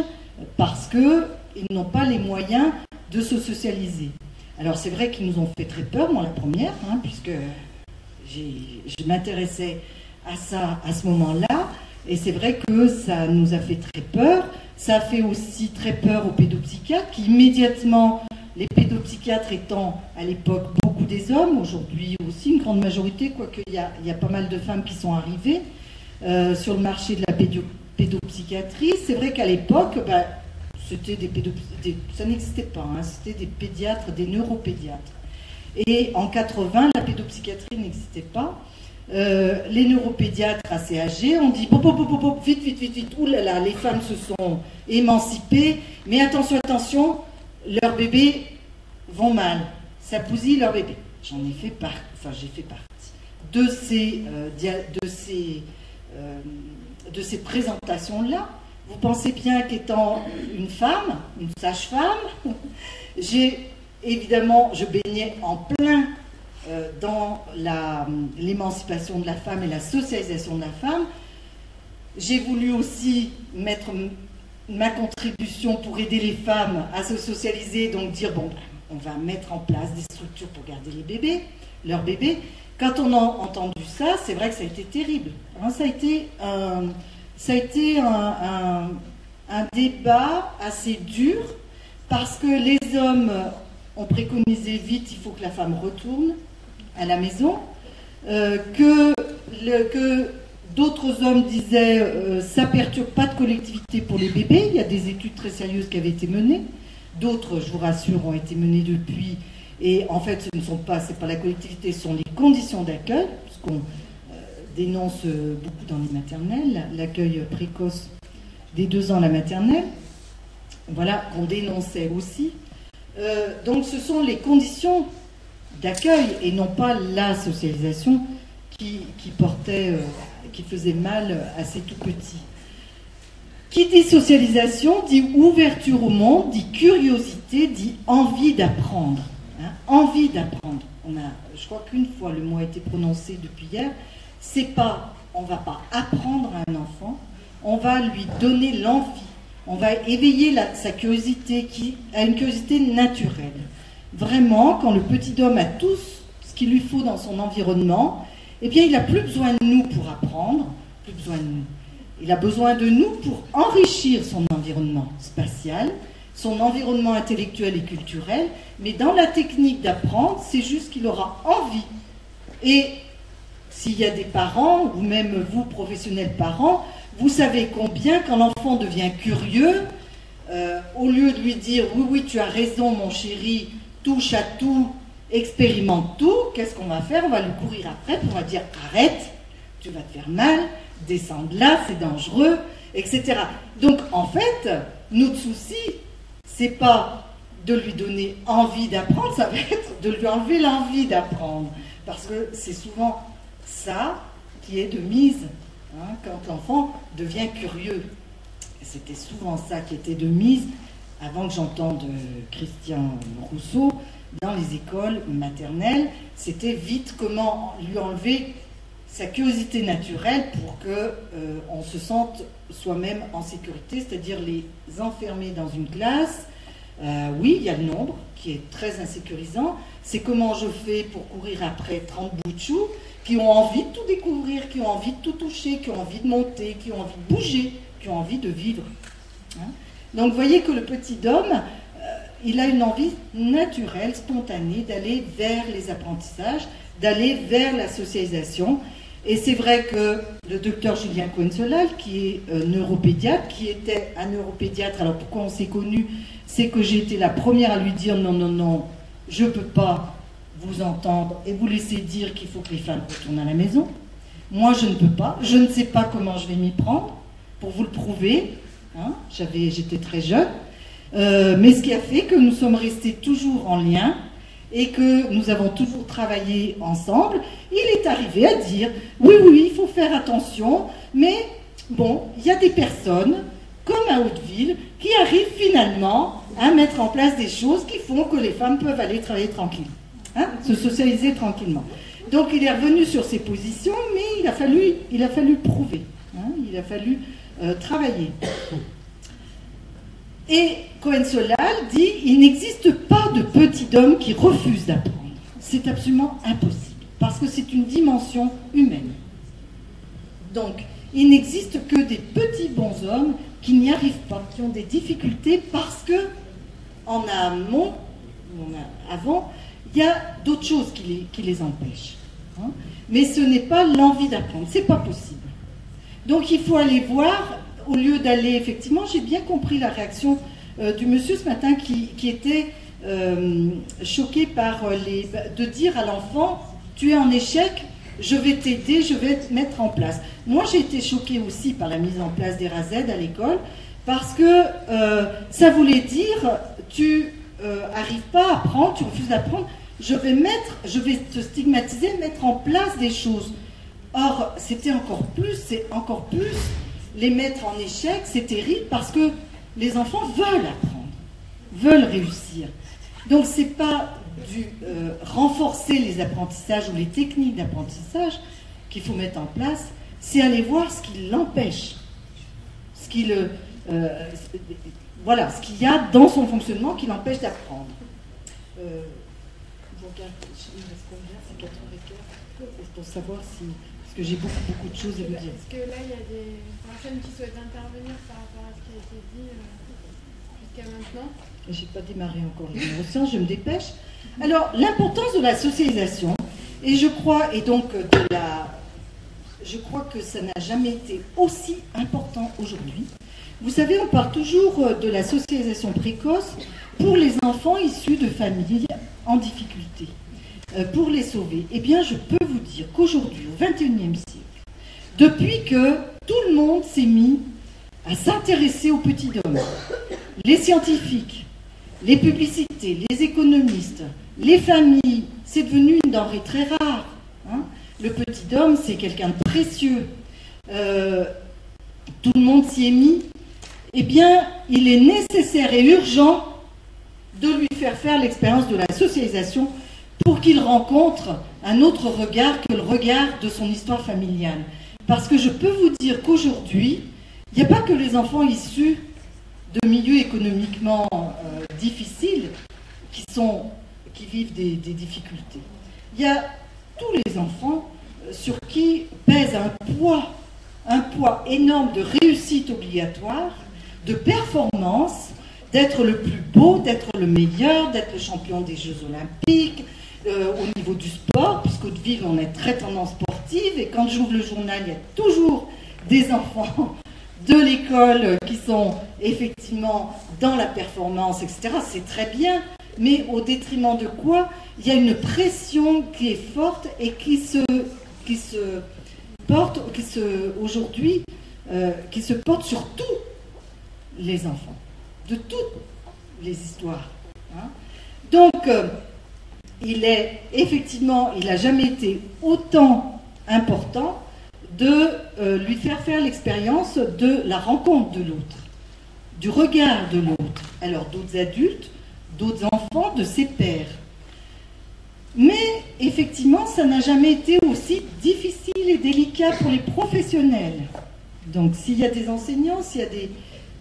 parce qu'ils n'ont pas les moyens de se socialiser. Alors c'est vrai qu'ils nous ont fait très peur, moi la première, hein, puisque je m'intéressais à ça à ce moment-là, et c'est vrai que ça nous a fait très peur. Ça a fait aussi très peur aux pédopsychiatres, qui immédiatement, les pédopsychiatres étant à l'époque beaucoup des hommes, aujourd'hui aussi une grande majorité, quoique il y a pas mal de femmes qui sont arrivées sur le marché de la pédopsychiatrie. C'est vrai qu'à l'époque, c'était ça n'existait pas, hein, c'était des pédiatres, des neuropédiatres. Et en 80, la pédopsychiatrie n'existait pas. Les neuropédiatres assez âgés ont dit vite, vite, vite, vite, oulala, les femmes se sont émancipées, mais attention, attention, leurs bébés vont mal, ça bousille leurs bébés. J'ai fait partie de ces présentations-là. Vous pensez bien qu'étant une femme, une sage-femme, je baignais en plein dans l'émancipation de la femme et la socialisation de la femme. J'ai voulu aussi mettre ma contribution pour aider les femmes à se socialiser, donc dire, on va mettre en place des structures pour garder les bébés, leurs bébés. Quand on a entendu ça, c'est vrai que ça a été terrible. Hein, ça a été un débat assez dur, parce que les hommes ont préconisé vite, il faut que la femme retourne à la maison, que d'autres hommes disaient ça perturbe pas de collectivité pour les bébés. Il y a des études très sérieuses qui avaient été menées, d'autres, je vous rassure, ont été menées depuis, et en fait c'est pas la collectivité, ce sont les conditions d'accueil, puisqu'on dénonce beaucoup dans les maternelles, l'accueil précoce des 2 ans à la maternelle, voilà, qu'on dénonçait aussi. Donc ce sont les conditions d'accueil et non pas la socialisation qui faisait mal à ces tout petits. Qui dit socialisation dit ouverture au monde, dit curiosité, dit envie d'apprendre. Hein, envie d'apprendre. Je crois qu'une fois le mot a été prononcé depuis hier. On ne va pas apprendre à un enfant, on va lui donner l'envie. On va éveiller sa curiosité, qui a une curiosité naturelle. Vraiment, quand le petit homme a tout ce qu'il lui faut dans son environnement, eh bien, il n'a plus besoin de nous pour apprendre, plus besoin de nous. Il a besoin de nous pour enrichir son environnement spatial, son environnement intellectuel et culturel, mais dans la technique d'apprendre, c'est juste qu'il aura envie. Et s'il y a des parents, ou même vous, professionnels parents, vous savez combien, quand l'enfant devient curieux, au lieu de lui dire « Oui, oui, tu as raison, mon chéri, touche à tout, expérimente tout », qu'est-ce qu'on va faire? On va lui courir après, on va dire « Arrête, tu vas te faire mal, descends de là, c'est dangereux, etc. » Donc, en fait, notre souci, c'est pas de lui donner envie d'apprendre, ça va être de lui enlever l'envie d'apprendre. Parce que c'est souvent ça qui est de mise, hein, quand l'enfant devient curieux. C'était souvent ça qui était de mise avant que j'entende Christian Rousseau dans les écoles maternelles. C'était vite comment lui enlever sa curiosité naturelle pour qu'on se sente soi-même en sécurité, c'est-à-dire les enfermer dans une classe. Oui, il y a le nombre qui est très insécurisant. C'est comment je fais pour courir après 30 bouts de chou qui ont envie de tout découvrir, qui ont envie de tout toucher, qui ont envie de monter, qui ont envie de bouger, qui ont envie de vivre. Hein? Donc vous voyez que le petit Dom, il a une envie naturelle, spontanée, d'aller vers les apprentissages, d'aller vers la socialisation. Et c'est vrai que le docteur Julien Cohen-Solal, qui est neuropédiatre, qui était un neuropédiatre, alors pourquoi on s'est connus, c'est que j'ai été la première à lui dire non, non, non, je ne peux pas vous entendre et vous laisser dire qu'il faut que les femmes retournent à la maison. Moi, je ne peux pas, je ne sais pas comment je vais m'y prendre pour vous le prouver. Hein, j'étais très jeune. Mais ce qui a fait que nous sommes restés toujours en lien et que nous avons toujours travaillé ensemble, il est arrivé à dire oui, oui, il faut faire attention, mais bon, il y a des personnes, comme à Hauteville, qui arrivent finalement à mettre en place des choses qui font que les femmes peuvent aller travailler tranquille, hein, se socialiser tranquillement. Donc il est revenu sur ses positions, mais il a fallu prouver, hein, il a fallu travailler. Et Cohen-Solal dit « Il n'existe pas de petit homme qui refuse d'apprendre. C'est absolument impossible, parce que c'est une dimension humaine. Donc, il n'existe que des petits bons hommes qui n'y arrivent pas, qui ont des difficultés, parce que, en amont, avant, il y a d'autres choses qui les empêchent. Hein. Mais ce n'est pas l'envie d'apprendre, c'est pas possible. Donc, il faut aller voir... Au lieu d'aller, effectivement, j'ai bien compris la réaction du monsieur ce matin qui était choqué par de dire à l'enfant « Tu es en échec, je vais t'aider, je vais te mettre en place ». Moi, j'ai été choquée aussi par la mise en place des RAZ à l'école parce que ça voulait dire « Tu n'arrives pas à apprendre, tu refuses d'apprendre, je vais te stigmatiser, mettre en place des choses ». Or, c'est encore plus... Les mettre en échec, c'est terrible parce que les enfants veulent apprendre, veulent réussir. Donc, ce n'est pas renforcer les apprentissages ou les techniques d'apprentissage qu'il faut mettre en place, c'est aller voir ce qui l'empêche, ce qu'il y a dans son fonctionnement qui l'empêche d'apprendre. C'est 4h15, c'est pour savoir si... Parce que j'ai beaucoup de choses à vous dire. Est-ce que là, il y a des personnes qui souhaitent intervenir par rapport à ce qui a été dit jusqu'à maintenant? Je n'ai pas démarré encore les neurosciences, je me dépêche. Alors, l'importance de la socialisation, et je crois que ça n'a jamais été aussi important aujourd'hui. Vous savez, on parle toujours de la socialisation précoce pour les enfants issus de familles en difficulté. Pour les sauver, eh bien, je peux vous dire qu'aujourd'hui, au XXIe siècle, depuis que tout le monde s'est mis à s'intéresser aux petits hommes, les scientifiques, les publicités, les économistes, les familles, c'est devenu une denrée très rare. Hein. Le petit homme, c'est quelqu'un de précieux. Tout le monde s'y est mis. Eh bien, il est nécessaire et urgent de lui faire l'expérience de la socialisation pour qu'il rencontre un autre regard que le regard de son histoire familiale. Parce que je peux vous dire qu'aujourd'hui, il n'y a pas que les enfants issus de milieux économiquement difficiles qui vivent des difficultés. Il y a tous les enfants sur qui pèse un poids un poids énorme de réussite obligatoire, de performance, d'être le plus beau, d'être le meilleur, d'être le champion des Jeux Olympiques, au niveau du sport, puisqu'au Hauteville, on est très tendance sportive, et quand j'ouvre le journal, il y a toujours des enfants de l'école qui sont effectivement dans la performance, etc. C'est très bien, mais au détriment de quoi? Il y a une pression qui est forte et qui se porte sur tous les enfants, de toutes les histoires. Hein. Donc, il n'a jamais été autant important de lui faire l'expérience de la rencontre de l'autre, du regard de l'autre, alors d'autres adultes, d'autres enfants, de ses pairs. Mais effectivement, ça n'a jamais été aussi difficile et délicat pour les professionnels. Donc s'il y a des enseignants, s'il y a des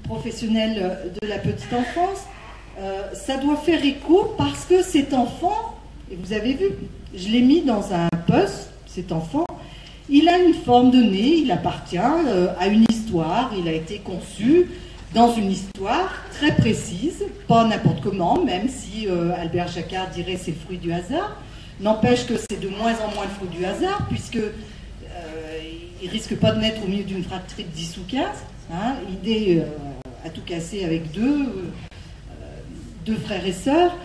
professionnels de la petite enfance, ça doit faire écho parce que cet enfant, et vous avez vu, je l'ai mis dans un poste, cet enfant, il a une forme donnée, il appartient à une histoire, il a été conçu dans une histoire très précise, pas n'importe comment, même si Albert Jacquard dirait c'est le fruit du hasard. N'empêche que c'est de moins en moins le fruit du hasard, puisque il risque pas de naître au milieu d'une fratrie de 10 ou 15. Hein, l'idée à tout casser avec deux frères et sœurs.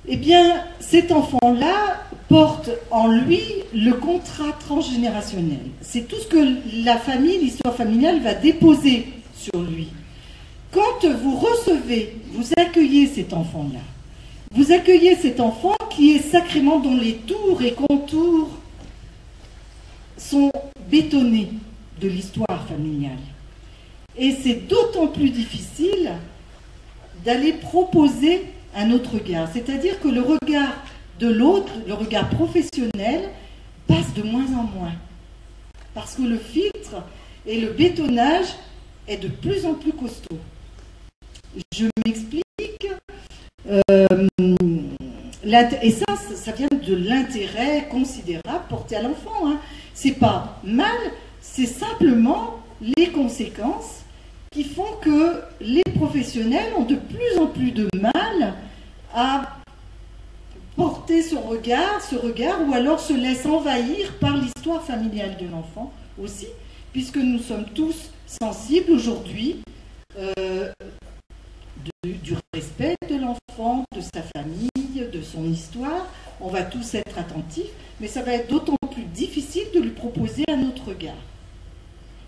Eh bien, cet enfant-là porte en lui le contrat transgénérationnel. C'est tout ce que la famille, l'histoire familiale va déposer sur lui. Quand vous recevez, vous accueillez cet enfant-là, vous accueillez cet enfant qui est sacrément dont les tours et contours sont bétonnés de l'histoire familiale. Et c'est d'autant plus difficile d'aller proposer un autre regard. C'est-à-dire que le regard de l'autre, le regard professionnel, passe de moins en moins. Parce que le filtre et le bétonnage est de plus en plus costaud. Je m'explique. Et ça vient de l'intérêt considérable porté à l'enfant. Hein. C'est pas mal, c'est simplement les conséquences qui font que les professionnels ont de plus en plus de mal à porter ce regard, ou alors se laissent envahir par l'histoire familiale de l'enfant aussi, puisque nous sommes tous sensibles aujourd'hui du respect de l'enfant, de sa famille, de son histoire. On va tous être attentifs, mais ça va être d'autant plus difficile de lui proposer un autre regard.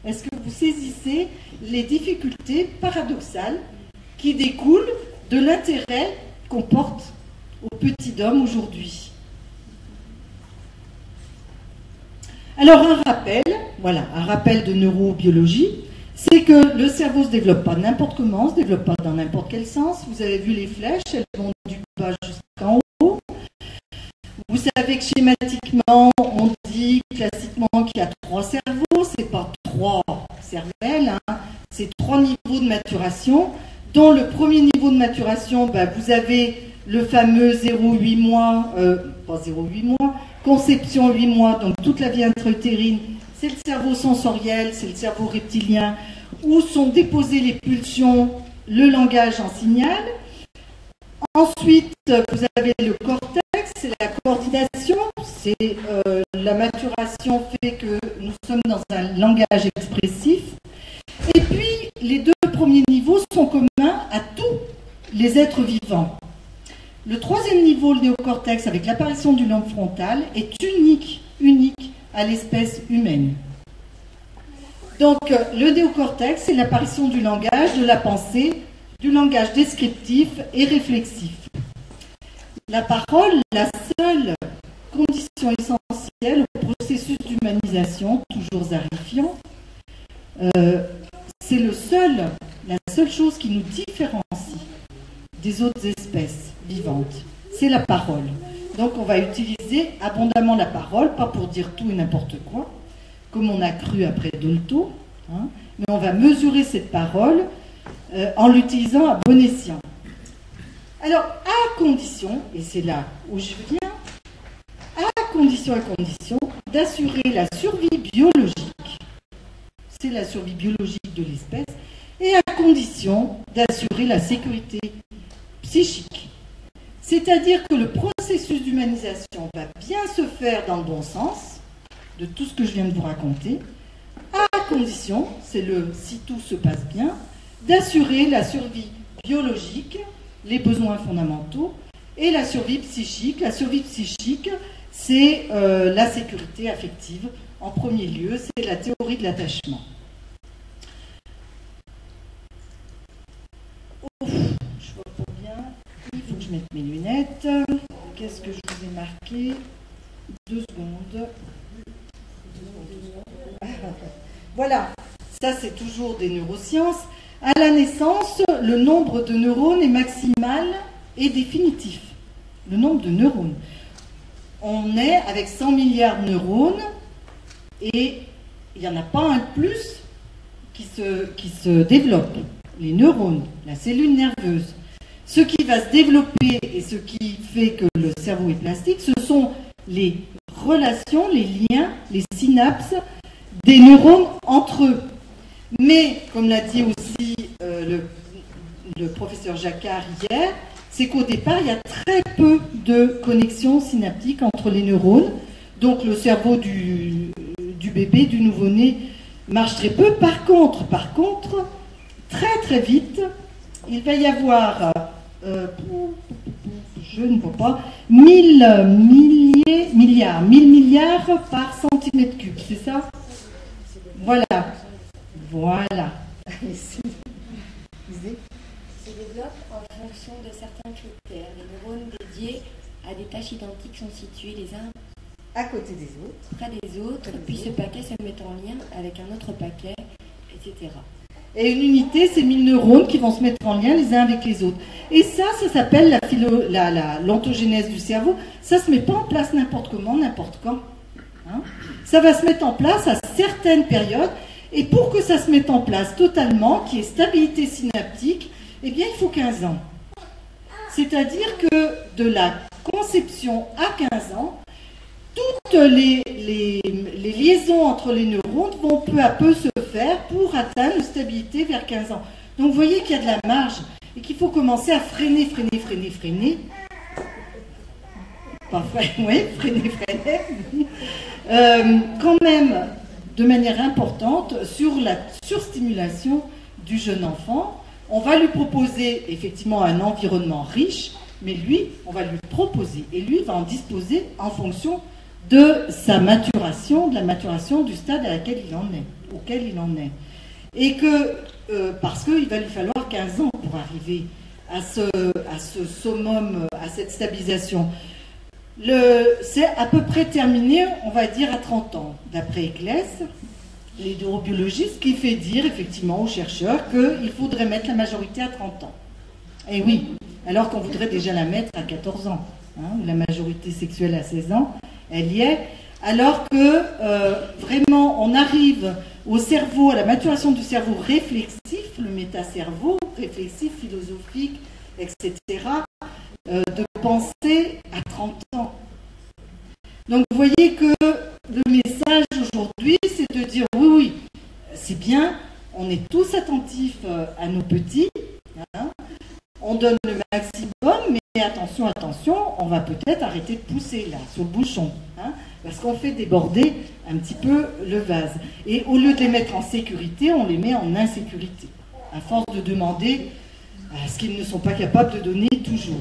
Est-ce que vous saisissez les difficultés paradoxales qui découlent de l'intérêt qu'on porte au petit homme aujourd'hui? Alors un rappel de neurobiologie, c'est que le cerveau ne se développe pas n'importe comment, ne se développe pas dans n'importe quel sens. Vous avez vu les flèches, elles vont du bas jusqu'en haut. Vous savez que schématiquement, on dit classiquement qu'il y a 3 cerveaux, c'est pas 3 cervelles, hein, c'est 3 niveaux de maturation, dont le premier niveau de maturation, vous avez le fameux 0,8 mois, pas 0,8 mois, conception 8 mois, donc toute la vie intra-utérine, c'est le cerveau sensoriel, c'est le cerveau reptilien, où sont déposées les pulsions, le langage en signal. Ensuite, vous avez le cortex, c'est la coordination, c'est la maturation fait que nous sommes dans un langage expressif. Et puis, les 2 premiers niveaux sont communs à tous les êtres vivants. Le 3e niveau, le néocortex, avec l'apparition du lobe frontal, est unique à l'espèce humaine. Donc, le néocortex, c'est l'apparition du langage, de la pensée, du langage descriptif et réflexif. La parole, la seule condition essentielle au processus d'humanisation, toujours arrifiant, c'est la seule chose qui nous différencie des autres espèces vivantes, c'est la parole. Donc on va utiliser abondamment la parole, pas pour dire tout et n'importe quoi, comme on a cru après Dolto, hein, mais on va mesurer cette parole en l'utilisant à bon escient. Alors, à condition, et c'est là où je viens, à condition d'assurer la survie biologique la survie biologique de l'espèce et à condition d'assurer la sécurité psychique. C'est-à-dire que le processus d'humanisation va bien se faire dans le bon sens de tout ce que je viens de vous raconter, à condition, c'est le si tout se passe bien, d'assurer la survie biologique, les besoins fondamentaux, et la survie psychique. La survie psychique, c'est la sécurité affective. En premier lieu, c'est la théorie de l'attachement. Je vois pas bien. Il faut que je mette mes lunettes. Qu'est-ce que je vous ai marqué? 2 secondes. Voilà, ça c'est toujours des neurosciences. À la naissance, le nombre de neurones est maximal et définitif. Le nombre de neurones. On est avec 100 milliards de neurones et il n'y en a pas un de plus qui se développe. Les neurones, la cellule nerveuse. Ce qui va se développer et ce qui fait que le cerveau est plastique, ce sont les relations, les liens, les synapses des neurones entre eux. Mais, comme l'a dit aussi le professeur Jacquard hier, c'est qu'au départ, il y a très peu de connexions synaptiques entre les neurones. Donc le cerveau du bébé, du nouveau-né, marche très peu. Par contre, très très vite, il va y avoir, je ne vois pas, 1000 milliards par centimètre cube, c'est ça? Voilà. Se développe en fonction de certains critères. Les neurones dédiés à des tâches identiques sont situés les uns à côté des autres, près des autres, puis ce paquet se met en lien avec un autre paquet, etc. Et une unité, c'est 1000 neurones qui vont se mettre en lien les uns avec les autres. Et ça s'appelle l'ontogénèse du cerveau. Ça ne se met pas en place n'importe comment, n'importe quand. Hein? Ça va se mettre en place à certaines périodes. Et pour que ça se mette en place totalement, qu'il y ait stabilité synaptique, eh bien, il faut 15 ans. C'est-à-dire que de la conception à 15 ans, toutes les liaisons entre les neurones vont peu à peu se faire pour atteindre une stabilité vers 15 ans. Donc, vous voyez qu'il y a de la marge et qu'il faut commencer à freiner. Pas freiner, oui, quand même, de manière importante, sur la surstimulation du jeune enfant. On va lui proposer effectivement un environnement riche, mais lui, on va lui proposer, et lui va en disposer en fonction de sa maturation, de la maturation du stade auquel il en est. Et que, parce qu'il va lui falloir 15 ans pour arriver à ce summum, à cette stabilisation. C'est à peu près terminé, on va dire, à 30 ans, d'après Ecclès, les neurobiologistes, qui fait dire effectivement aux chercheurs qu'il faudrait mettre la majorité à 30 ans. Et oui, alors qu'on voudrait déjà la mettre à 14 ans, hein, la majorité sexuelle à 16 ans, elle y est, alors que vraiment on arrive au cerveau, à la maturation du cerveau réflexif, le métacerveau, réflexif, philosophique, etc., de penser à 30 ans. Donc vous voyez que le message aujourd'hui, c'est de dire oui, c'est bien, on est tous attentifs à nos petits, hein, on donne le maximum, mais attention, on va peut-être arrêter de pousser là, sur le bouchon, hein, parce qu'on fait déborder un petit peu le vase. Et au lieu de les mettre en sécurité, on les met en insécurité, à force de demander ce qu'ils ne sont pas capables de donner toujours.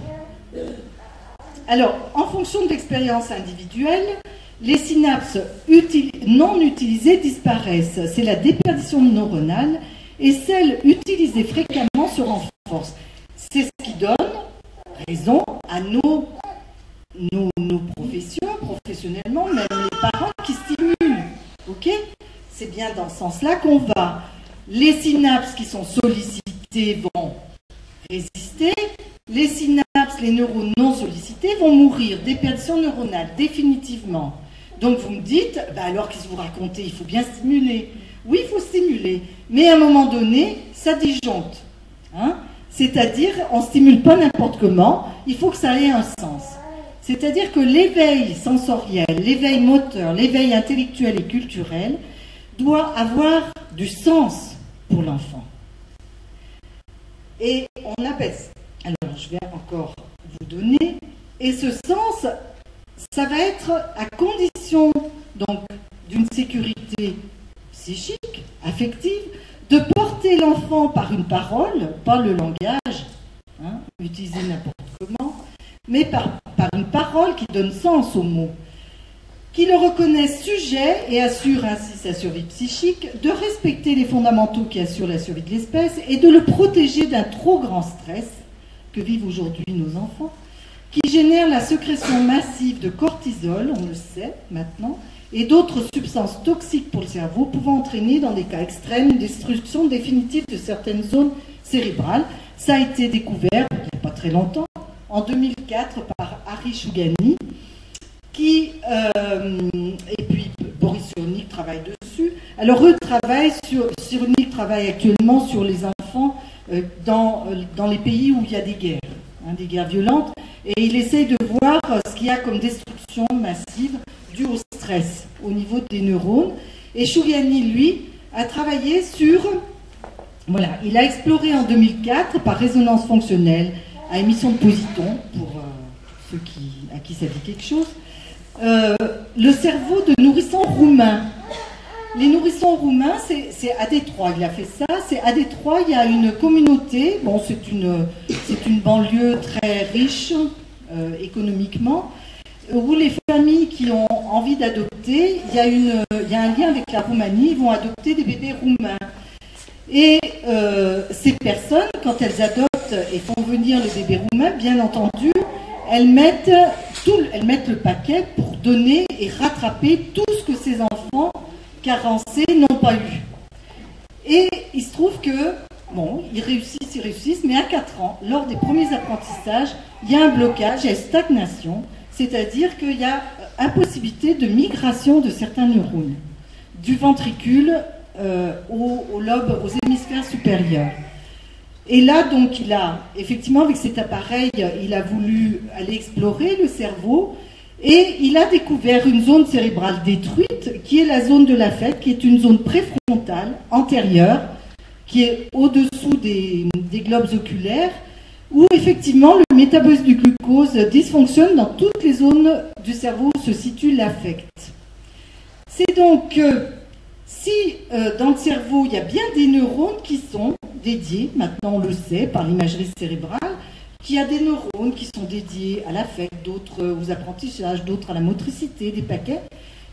Alors, en fonction de l'expérience individuelle, les synapses non utilisées disparaissent. C'est la déperdition neuronale, et celles utilisées fréquemment se renforcent. C'est ce qui donne raison à nos professions, professionnellement, même les parents qui stimulent. Ok ? C'est bien dans ce sens-là qu'on va. Les synapses qui sont sollicitées vont résister. Les synapses, les neurones non sollicités vont mourir. Déperdition neuronale, définitivement. Donc vous me dites, alors qu'est-ce que vous racontez? Il faut bien stimuler. Oui, il faut stimuler. Mais à un moment donné, ça disjoncte. Hein? C'est-à-dire, on ne stimule pas n'importe comment, il faut que ça ait un sens. C'est-à-dire que l'éveil sensoriel, l'éveil moteur, l'éveil intellectuel et culturel doit avoir du sens pour l'enfant. Et on appelle, alors je vais encore vous donner, et ce sens, ça va être à condition donc d'une sécurité psychique, affective, de porter l'enfant par une parole, pas le langage, utilisé n'importe comment, mais par une parole qui donne sens aux mots, qui le reconnaît sujet et assure ainsi sa survie psychique, de respecter les fondamentaux qui assurent la survie de l'espèce et de le protéger d'un trop grand stress que vivent aujourd'hui nos enfants, qui génère la sécrétion massive de cortisol, on le sait maintenant, et d'autres substances toxiques pour le cerveau, pouvant entraîner dans des cas extrêmes une destruction définitive de certaines zones cérébrales. Ça a été découvert il n'y a pas très longtemps, en 2004, par Hari Chougani, et puis Boris Cyrulnik travaille dessus. Alors eux Cyrulnik travaille actuellement sur les enfants dans les pays où il y a des guerres violentes, et il essaye de voir ce qu'il y a comme destruction massive due au stress au niveau des neurones. Et Chougani, lui, a travaillé sur... Voilà, il a exploré en 2004, par résonance fonctionnelle, à émission de positons, pour ceux à qui ça dit quelque chose, le cerveau de nourrissons roumains. Les nourrissons roumains, c'est à Détroit, il a fait ça. C'est à Détroit, il y a une communauté, bon, c'est une banlieue très riche économiquement, où les familles qui ont envie d'adopter, il y a un lien avec la Roumanie, ils vont adopter des bébés roumains. Et ces personnes, quand elles adoptent et font venir le bébé roumain, bien entendu, elles mettent le paquet pour donner et rattraper tout ce que ces enfants carencés n'ont pas eu. Et il se trouve que, bon, ils réussissent, mais à 4 ans, lors des premiers apprentissages, il y a un blocage, il y a une stagnation, c'est-à-dire qu'il y a impossibilité de migration de certains neurones, du ventricule aux lobes, aux hémisphères supérieurs. Et là, donc, il a, effectivement, avec cet appareil, il a voulu aller explorer le cerveau, et il a découvert une zone cérébrale détruite, qui est la zone de l'affect, qui est une zone préfrontale, antérieure, qui est au-dessous des globes oculaires, où effectivement le métabolisme du glucose dysfonctionne dans toutes les zones du cerveau où se situe l'affect. C'est donc si dans le cerveau il y a bien des neurones qui sont dédiés, maintenant on le sait par l'imagerie cérébrale, qu'il y a des neurones qui sont dédiés à l'affect, d'autres aux apprentissages, d'autres à la motricité, des paquets,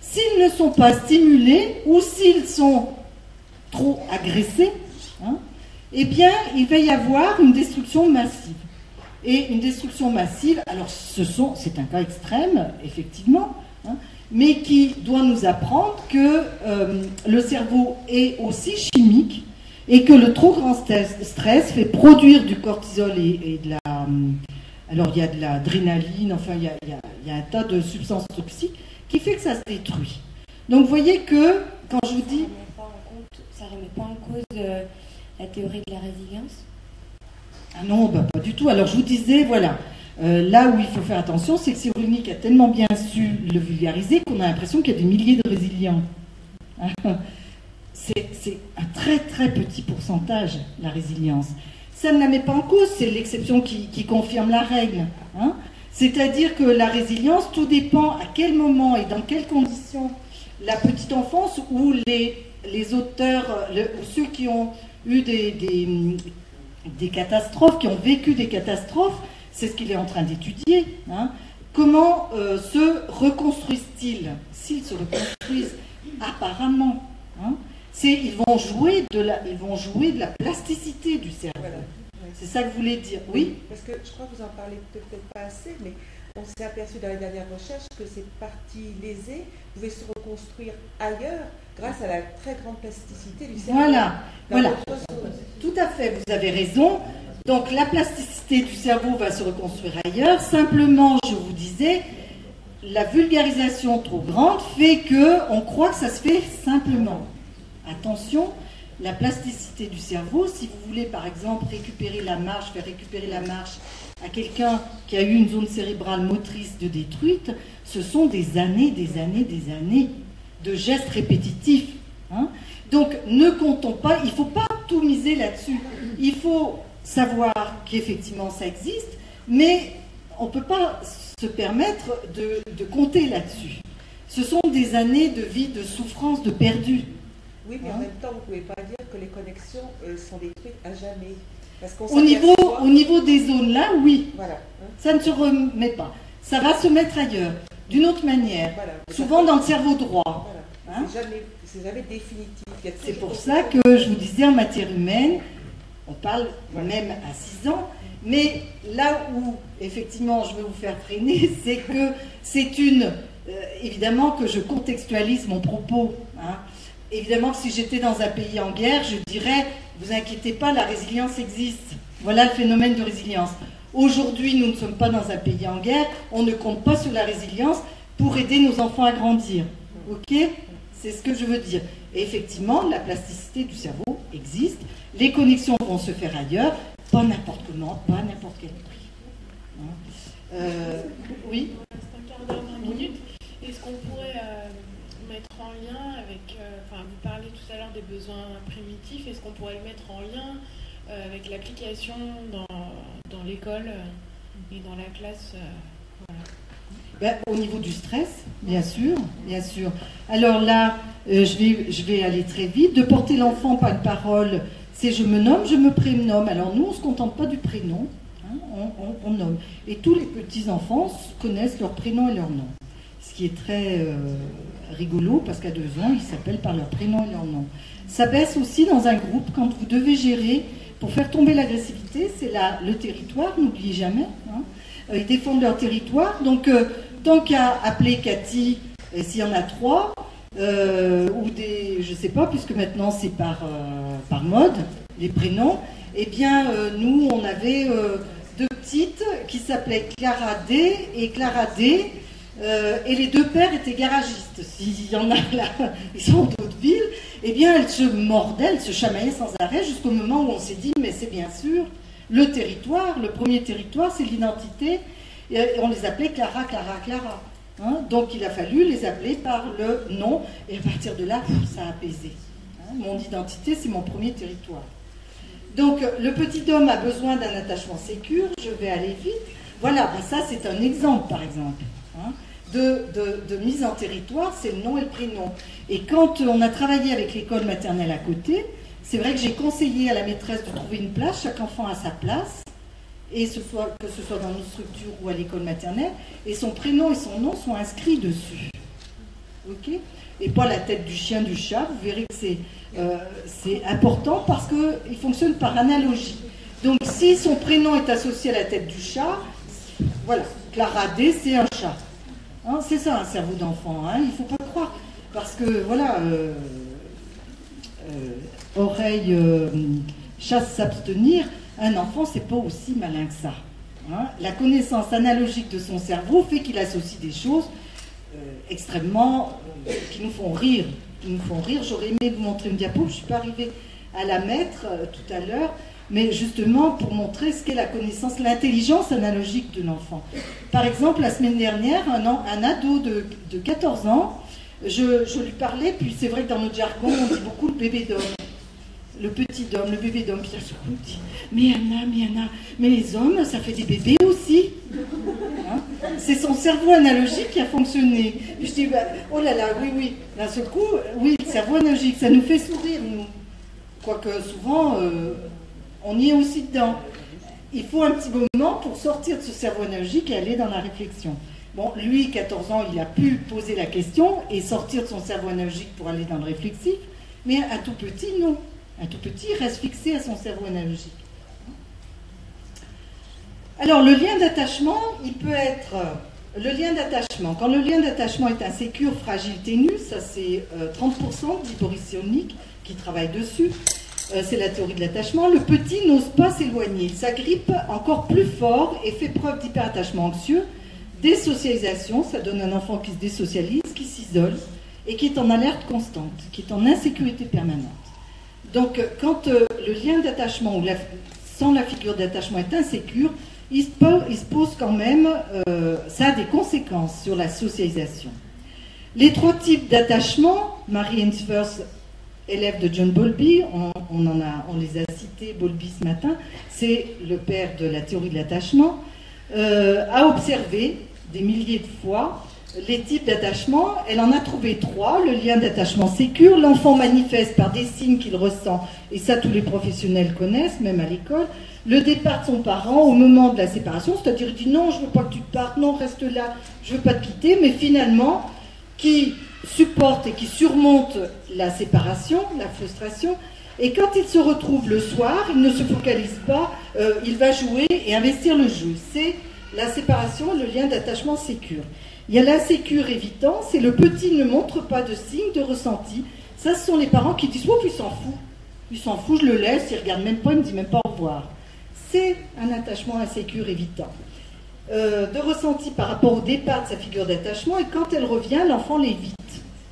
s'ils ne sont pas stimulés ou s'ils sont trop agressés, eh bien, il va y avoir une destruction massive. Et une destruction massive, alors c'est un cas extrême, effectivement, mais qui doit nous apprendre que le cerveau est aussi chimique et que le trop grand stress fait produire du cortisol et de la... alors, il y a de l'adrénaline, enfin, il y a un tas de substances toxiques qui fait que ça se détruit. Donc, vous voyez que, quand je vous dis... Ça ne remet pas en cause la théorie de la résilience? Ah non, pas du tout. Alors, je vous disais, voilà, là où il faut faire attention, c'est que Cyrulnik a tellement bien su le vulgariser qu'on a l'impression qu'il y a des milliers de résilients. C'est un très très petit pourcentage, la résilience. Ça ne la met pas en cause, c'est l'exception qui confirme la règle. C'est-à-dire que la résilience, tout dépend à quel moment et dans quelles conditions la petite enfance ou les auteurs, ceux qui ont eu des catastrophes, qui ont vécu des catastrophes, c'est ce qu'il est en train d'étudier. Comment se reconstruisent-ils? S'ils se reconstruisent apparemment, ils vont jouer de la plasticité du cerveau. Voilà. C'est ça que vous voulez dire, oui? Parce que je crois que vous en parlez peut-être pas assez, mais on s'est aperçu dans les dernières recherches que ces parties lésées pouvaient se reconstruire ailleurs grâce à la très grande plasticité du cerveau. Voilà. Tout à fait, vous avez raison. Donc la plasticité du cerveau va se reconstruire ailleurs. Simplement, je vous disais, la vulgarisation trop grande fait qu'on croit que ça se fait simplement. Attention, la plasticité du cerveau, si vous voulez par exemple faire récupérer la marche à quelqu'un qui a eu une zone cérébrale motrice de détruite, ce sont des années de gestes répétitifs. Hein. Donc ne comptons pas, il ne faut pas tout miser là-dessus. Il faut savoir qu'effectivement ça existe, mais on ne peut pas se permettre de compter là-dessus. Ce sont des années de vie, de souffrance, de perdu. Oui, mais en même temps, vous ne pouvez pas dire que les connexions sont détruites à jamais. Parce qu'on Au niveau des zones là, oui. Voilà. Ça ne se remet pas. Ça va se mettre ailleurs, d'une autre manière. Voilà. Souvent dans le cerveau droit. Voilà. C'est jamais définitif. C'est pour ça que je vous disais, en matière humaine, on parle même à 6 ans, mais là où, effectivement, je veux vous faire freiner, c'est que c'est évidemment que je contextualise mon propos. Hein. Évidemment que si j'étais dans un pays en guerre, je dirais, vous inquiétez pas, la résilience existe. Voilà le phénomène de résilience. Aujourd'hui, nous ne sommes pas dans un pays en guerre, on ne compte pas sur la résilience pour aider nos enfants à grandir. Ok ? C'est ce que je veux dire. Et effectivement, la plasticité du cerveau existe, les connexions vont se faire ailleurs, pas n'importe comment, pas n'importe quel prix. Oui ? C'est un quart d'heure, 20 minutes. Est-ce qu'on pourrait mettre en lien avec, vous parlez tout à l'heure des besoins primitifs, est-ce qu'on pourrait le mettre en lien avec l'application dans l'école et dans la classe voilà. Au niveau du stress, bien sûr, bien sûr. Alors là, je vais aller très vite. De porter l'enfant par une parole, c'est je me nomme, je me prénomme. Alors nous, on ne se contente pas du prénom, hein, on nomme. Et tous les petits-enfants connaissent leur prénom et leur nom. Ce qui est très rigolo, parce qu'à 2 ans, ils s'appellent par leur prénom et leur nom. Ça baisse aussi dans un groupe quand vous devez gérer, pour faire tomber l'agressivité, c'est le territoire, n'oubliez jamais. Hein. Ils défendent leur territoire, donc tant qu'à appeler Cathy, s'il y en a 3, ou des, je ne sais pas, puisque maintenant c'est par mode, les prénoms, eh bien nous on avait 2 petites qui s'appelaient Clara D et Clara D, et les 2 pères étaient garagistes. S'il y en a là, ils sont d'autres villes, eh bien elles se mordaient, elles se chamaillaient sans arrêt jusqu'au moment où on s'est dit, mais c'est bien sûr le territoire, le premier territoire, c'est l'identité, et on les appelait Clara, Clara, Clara. Hein, donc il a fallu les appeler par le nom, et à partir de là, ça a apaisé. Hein, mon identité, c'est mon premier territoire. Donc le petit homme a besoin d'un attachement sécure, je vais aller vite. Voilà, ça c'est un exemple par exemple. Hein, de mise en territoire, c'est le nom et le prénom. Et quand on a travaillé avec l'école maternelle à côté, c'est vrai que j'ai conseillé à la maîtresse de trouver une place, chaque enfant a sa place, et que ce soit dans nos structures ou à l'école maternelle, et son prénom et son nom sont inscrits dessus. Ok ? Et pas la tête du chien, du chat, vous verrez que c'est important parce qu'il fonctionne par analogie. Donc si son prénom est associé à la tête du chat, voilà, Clara D, c'est un chat. Hein, c'est ça un cerveau d'enfant, hein, il ne faut pas croire. Parce que, voilà, oreille, chasse, s'abstenir, un enfant, c'est pas aussi malin que ça. Hein. La connaissance analogique de son cerveau fait qu'il associe des choses extrêmement qui nous font rire. J'aurais aimé vous montrer une diapo, je ne suis pas arrivée à la mettre tout à l'heure, mais justement pour montrer ce qu'est la connaissance, l'intelligence analogique de l'enfant. Par exemple, la semaine dernière, un ado de 14 ans, je lui parlais, puis c'est vrai que dans notre jargon, on dit beaucoup le bébé d'homme. Le petit homme, le bébé d'homme, puis là, je me dis, mais Anna, mais les hommes, ça fait des bébés aussi. Hein, c'est son cerveau analogique qui a fonctionné. Puis je dis, oh là là, oui, d'un seul coup, oui, le cerveau analogique, ça nous fait sourire, nous. Quoique souvent, on y est aussi dedans. Il faut un petit moment pour sortir de ce cerveau analogique et aller dans la réflexion. Bon, lui, 14 ans, il a pu poser la question et sortir de son cerveau analogique pour aller dans le réflexif, mais un tout petit, non. Un tout petit reste fixé à son cerveau analogique. Alors, le lien d'attachement, il peut être... Le lien d'attachement. Quand le lien d'attachement est insécure, fragile, ténu, ça c'est 30%, dit Boris Cyrulnik, qui travaille dessus. C'est la théorie de l'attachement. Le petit n'ose pas s'éloigner. Il s'agrippe encore plus fort et fait preuve d'hyperattachement anxieux. Désocialisation, ça donne un enfant qui se désocialise, qui s'isole et qui est en alerte constante, qui est en insécurité permanente. Donc, quand le lien d'attachement ou sans la figure d'attachement est insécure, il se pose quand même, ça a des conséquences sur la socialisation. Les 3 types d'attachement, Marie Ainsworth élève de John Bowlby, on les a cités, Bowlby ce matin, c'est le père de la théorie de l'attachement, a observé des milliers de fois les types d'attachement. Elle en a trouvé 3. Le lien d'attachement sécure, l'enfant manifeste par des signes qu'il ressent, et ça tous les professionnels connaissent, même à l'école, le départ de son parent au moment de la séparation, c'est-à-dire il dit non, je ne veux pas que tu te partes, non, reste là, je ne veux pas te quitter, mais finalement, qui supporte et qui surmonte la séparation, la frustration, et quand il se retrouve le soir, il ne se focalise pas, il va jouer et investir le jeu. C'est la séparation, le lien d'attachement sécure. Il y a l'insécure évitant, c'est le petit ne montre pas de signe de ressenti. Ça, ce sont les parents qui disent « Oh, il s'en fout. Il s'en fout, je le laisse, il ne regarde même pas, il ne me dit même pas au revoir. » C'est un attachement insécure évitant. De ressenti par rapport au départ de sa figure d'attachement, et quand elle revient, l'enfant l'évite.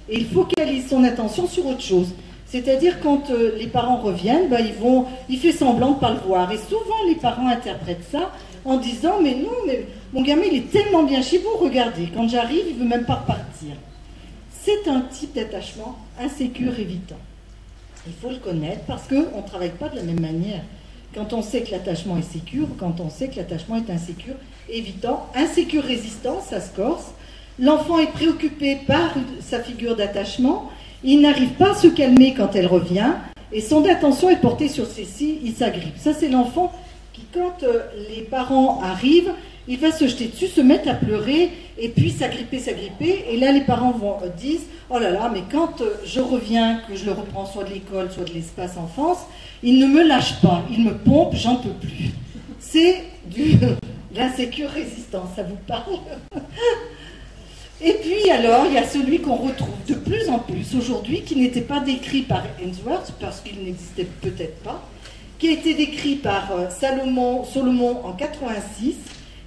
Et il focalise son attention sur autre chose. C'est-à-dire quand les parents reviennent, il fait semblant de ne pas le voir. Et souvent, les parents interprètent ça en disant « Mais non, mais mon gamin, il est tellement bien chez vous, regardez, quand j'arrive, il ne veut même pas repartir. » C'est un type d'attachement insécure évitant. Il faut le connaître parce qu'on ne travaille pas de la même manière. Quand on sait que l'attachement est sécure, quand on sait que l'attachement est insécure, évitant, insécure résistant, ça se corse. L'enfant est préoccupé par sa figure d'attachement, il n'arrive pas à se calmer quand elle revient, et son attention est portée sur ceci, il s'agrippe. Ça, c'est l'enfant qui, quand les parents arrivent, il va se jeter dessus, se mettre à pleurer, et puis s'agripper, et là les parents disent « Oh là là, mais quand je reviens, que je le reprends soit de l'école, soit de l'espace enfance, il ne me lâche pas, il me pompe, j'en peux plus. » C'est de l'insécure résistance, ça vous parle? Et puis alors, il y a celui qu'on retrouve de plus en plus aujourd'hui, qui n'était pas décrit par Ainsworth, parce qu'il n'existait peut-être pas, qui a été décrit par Solomon en 86,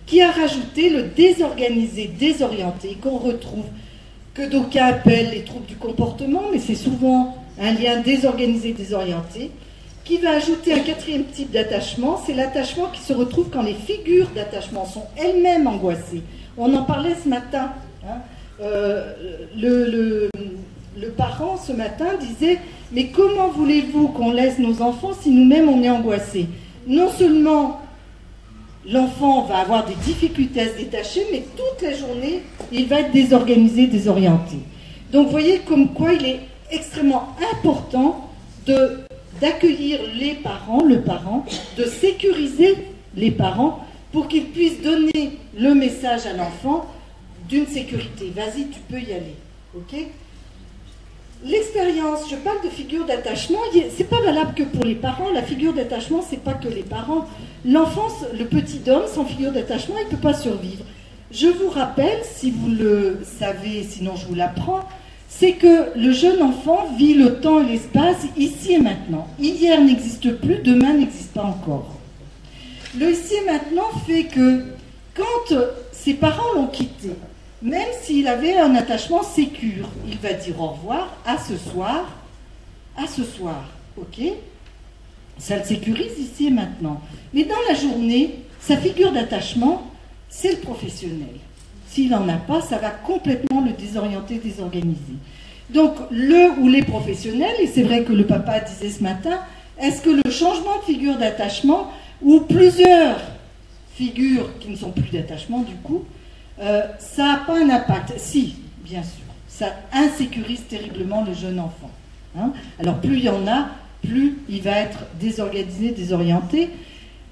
qui a rajouté le désorganisé, désorienté, qu'on retrouve, que d'aucuns appellent les troubles du comportement, mais c'est souvent un lien désorganisé, désorienté, qui va ajouter un 4e type d'attachement, c'est l'attachement qui se retrouve quand les figures d'attachement sont elles-mêmes angoissées. On en parlait ce matin. Le parent ce matin disait « Mais comment voulez-vous qu'on laisse nos enfants si nous-mêmes on est angoissés ?» Non seulement l'enfant va avoir des difficultés à se détacher, mais toute la journée, il va être désorganisé, désorienté. Donc vous voyez comme quoi il est extrêmement important d'accueillir les parents, le parent, de sécuriser les parents pour qu'ils puissent donner le message à l'enfant d'une sécurité. Vas-y, tu peux y aller. Ok ? L'expérience, je parle de figure d'attachement, c'est pas valable que pour les parents. La figure d'attachement, c'est pas que les parents. L'enfance, le petit homme, sans figure d'attachement, il ne peut pas survivre. Je vous rappelle, si vous le savez, sinon je vous l'apprends, c'est que le jeune enfant vit le temps et l'espace ici et maintenant. Hier n'existe plus, demain n'existe pas encore. Le ici et maintenant fait que quand ses parents l'ont quitté, même s'il avait un attachement sécure, il va dire au revoir, à ce soir, ok ? Ça le sécurise ici et maintenant. Mais dans la journée, sa figure d'attachement, c'est le professionnel. S'il n'en a pas, ça va complètement le désorienter, désorganiser. Donc, le ou les professionnels, et c'est vrai que le papa disait ce matin, est-ce que le changement de figure d'attachement, ou plusieurs figures qui ne sont plus d'attachement du coup, ça n'a pas un impact? Si, bien sûr. Ça insécurise terriblement le jeune enfant. Hein? Alors, plus il y en a, plus il va être désorganisé, désorienté.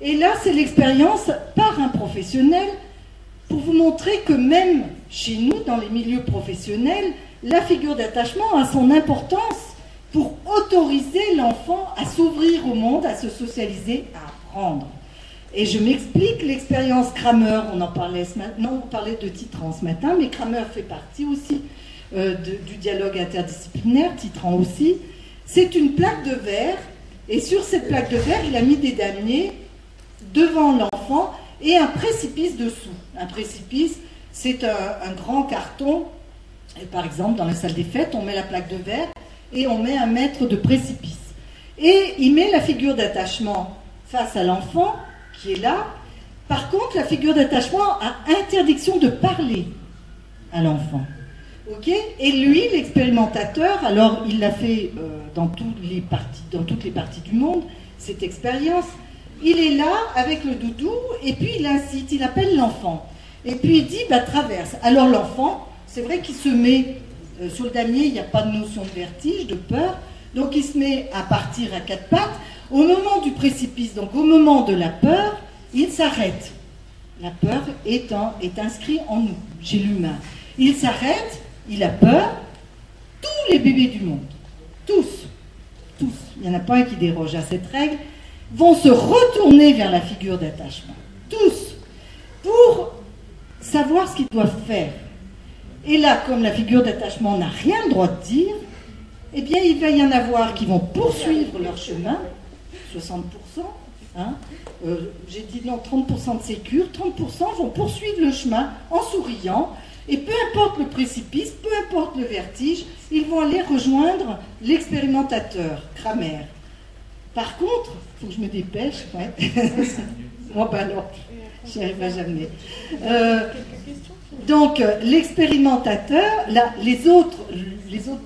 Et là, c'est l'expérience par un professionnel pour vous montrer que même chez nous, dans les milieux professionnels, la figure d'attachement a son importance pour autoriser l'enfant à s'ouvrir au monde, à se socialiser, à apprendre. Et je m'explique, l'expérience Kramer, on en parlait ce matin, non, on parlait de Titran ce matin, mais Kramer fait partie aussi du dialogue interdisciplinaire, Titran aussi. C'est une plaque de verre, et sur cette plaque de verre, il a mis des damiers devant l'enfant et un précipice dessous. Un précipice, c'est un grand carton, et par exemple, dans la salle des fêtes, on met la plaque de verre et on met 1 mètre de précipice. Et il met la figure d'attachement face à l'enfant, qui est là. Par contre, la figure d'attachement a interdiction de parler à l'enfant. Ok. Et lui, l'expérimentateur, alors il l'a fait dans toutes les parties du monde, cette expérience. Il est là avec le doudou et puis il incite, il appelle l'enfant. Et puis il dit, bah traverse. Alors l'enfant, c'est vrai qu'il se met sur le damier, il n'y a pas de notion de vertige, de peur. Donc il se met à partir à quatre pattes. Au moment du précipice, donc au moment de la peur, il s'arrête. La peur est inscrite en nous, chez l'humain. Il s'arrête, il a peur. Tous les bébés du monde, tous, il n'y en a pas un qui déroge à cette règle, vont se retourner vers la figure d'attachement. Tous, pour savoir ce qu'ils doivent faire. Et là, comme la figure d'attachement n'a rien le droit de dire, eh bien, il va y en avoir qui vont poursuivre leur chemin, 60%, hein, j'ai dit non, 30% de sécure, 30% vont poursuivre le chemin en souriant, et peu importe le précipice, peu importe le vertige, ils vont aller rejoindre l'expérimentateur, Kramer. Par contre, il faut que je me dépêche, ouais. Moi, ben non, je n'y arriverai jamais. Donc, l'expérimentateur, là, les autres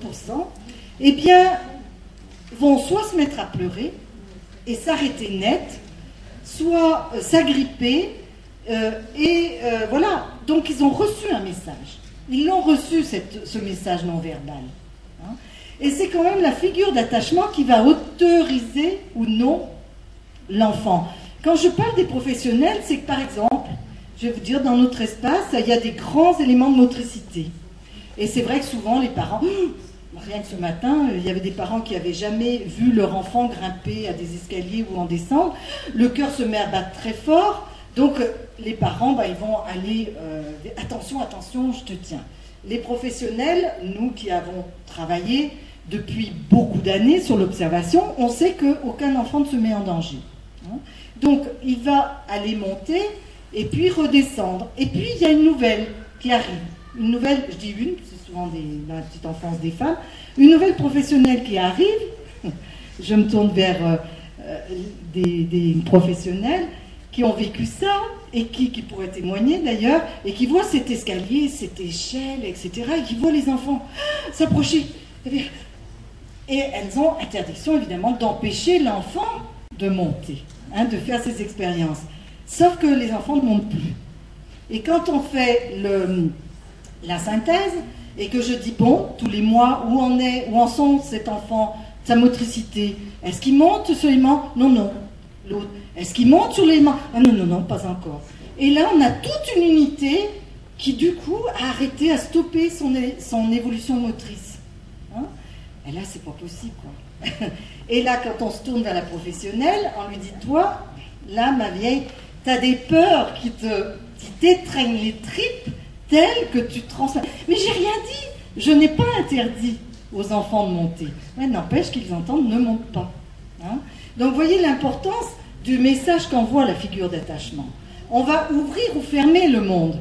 pourcents, eh bien, vont soit se mettre à pleurer et s'arrêter net, soit s'agripper, voilà. Donc, ils ont reçu un message. Ils l'ont reçu, ce message non verbal. Hein. Et c'est quand même la figure d'attachement qui va autoriser ou non l'enfant. Quand je parle des professionnels, c'est que, par exemple, je vais vous dire, dans notre espace, il y a des grands éléments de motricité. Et c'est vrai que souvent, les parents... Rien que ce matin, il y avait des parents qui n'avaient jamais vu leur enfant grimper à des escaliers ou en descendre. Le cœur se met à battre très fort. Donc, les parents, ils vont aller... attention, attention, je te tiens. Les professionnels, nous qui avons travaillé depuis beaucoup d'années sur l'observation, on sait qu'aucun enfant ne se met en danger. Donc, il va aller monter et puis redescendre. Et puis, il y a une nouvelle qui arrive. Une nouvelle, je dis une, c'est souvent dans la petite enfance des femmes, une nouvelle professionnelle qui arrive, je me tourne vers des professionnels qui ont vécu ça, et qui pourraient témoigner d'ailleurs, et qui voient cet escalier, cette échelle, etc., et qui voient les enfants s'approcher. Et elles ont interdiction, évidemment, d'empêcher l'enfant de monter, de faire ces expériences. Sauf que les enfants ne montent plus. Et quand on fait la synthèse, et que je dis, bon, tous les mois, où en sont cet enfant, sa motricité? Est-ce qu'il monte sur l'aimant? Non, non. L'autre, est-ce qu'il monte sur l'aimant? Ah non, non, non, pas encore. Et là, on a toute une unité qui, du coup, a arrêté, a stoppé son évolution motrice. Et là, c'est pas possible, quoi. Et là, quand on se tourne vers la professionnelle, on lui dit, toi, là, ma vieille, t'as des peurs qui t'étreignent les tripes, telles que tu transmets. Mais j'ai rien dit. Je n'ai pas interdit aux enfants de monter. Mais n'empêche qu'ils entendent ne montent pas. Donc, vous voyez l'importance du message qu'envoie la figure d'attachement. On va ouvrir ou fermer le monde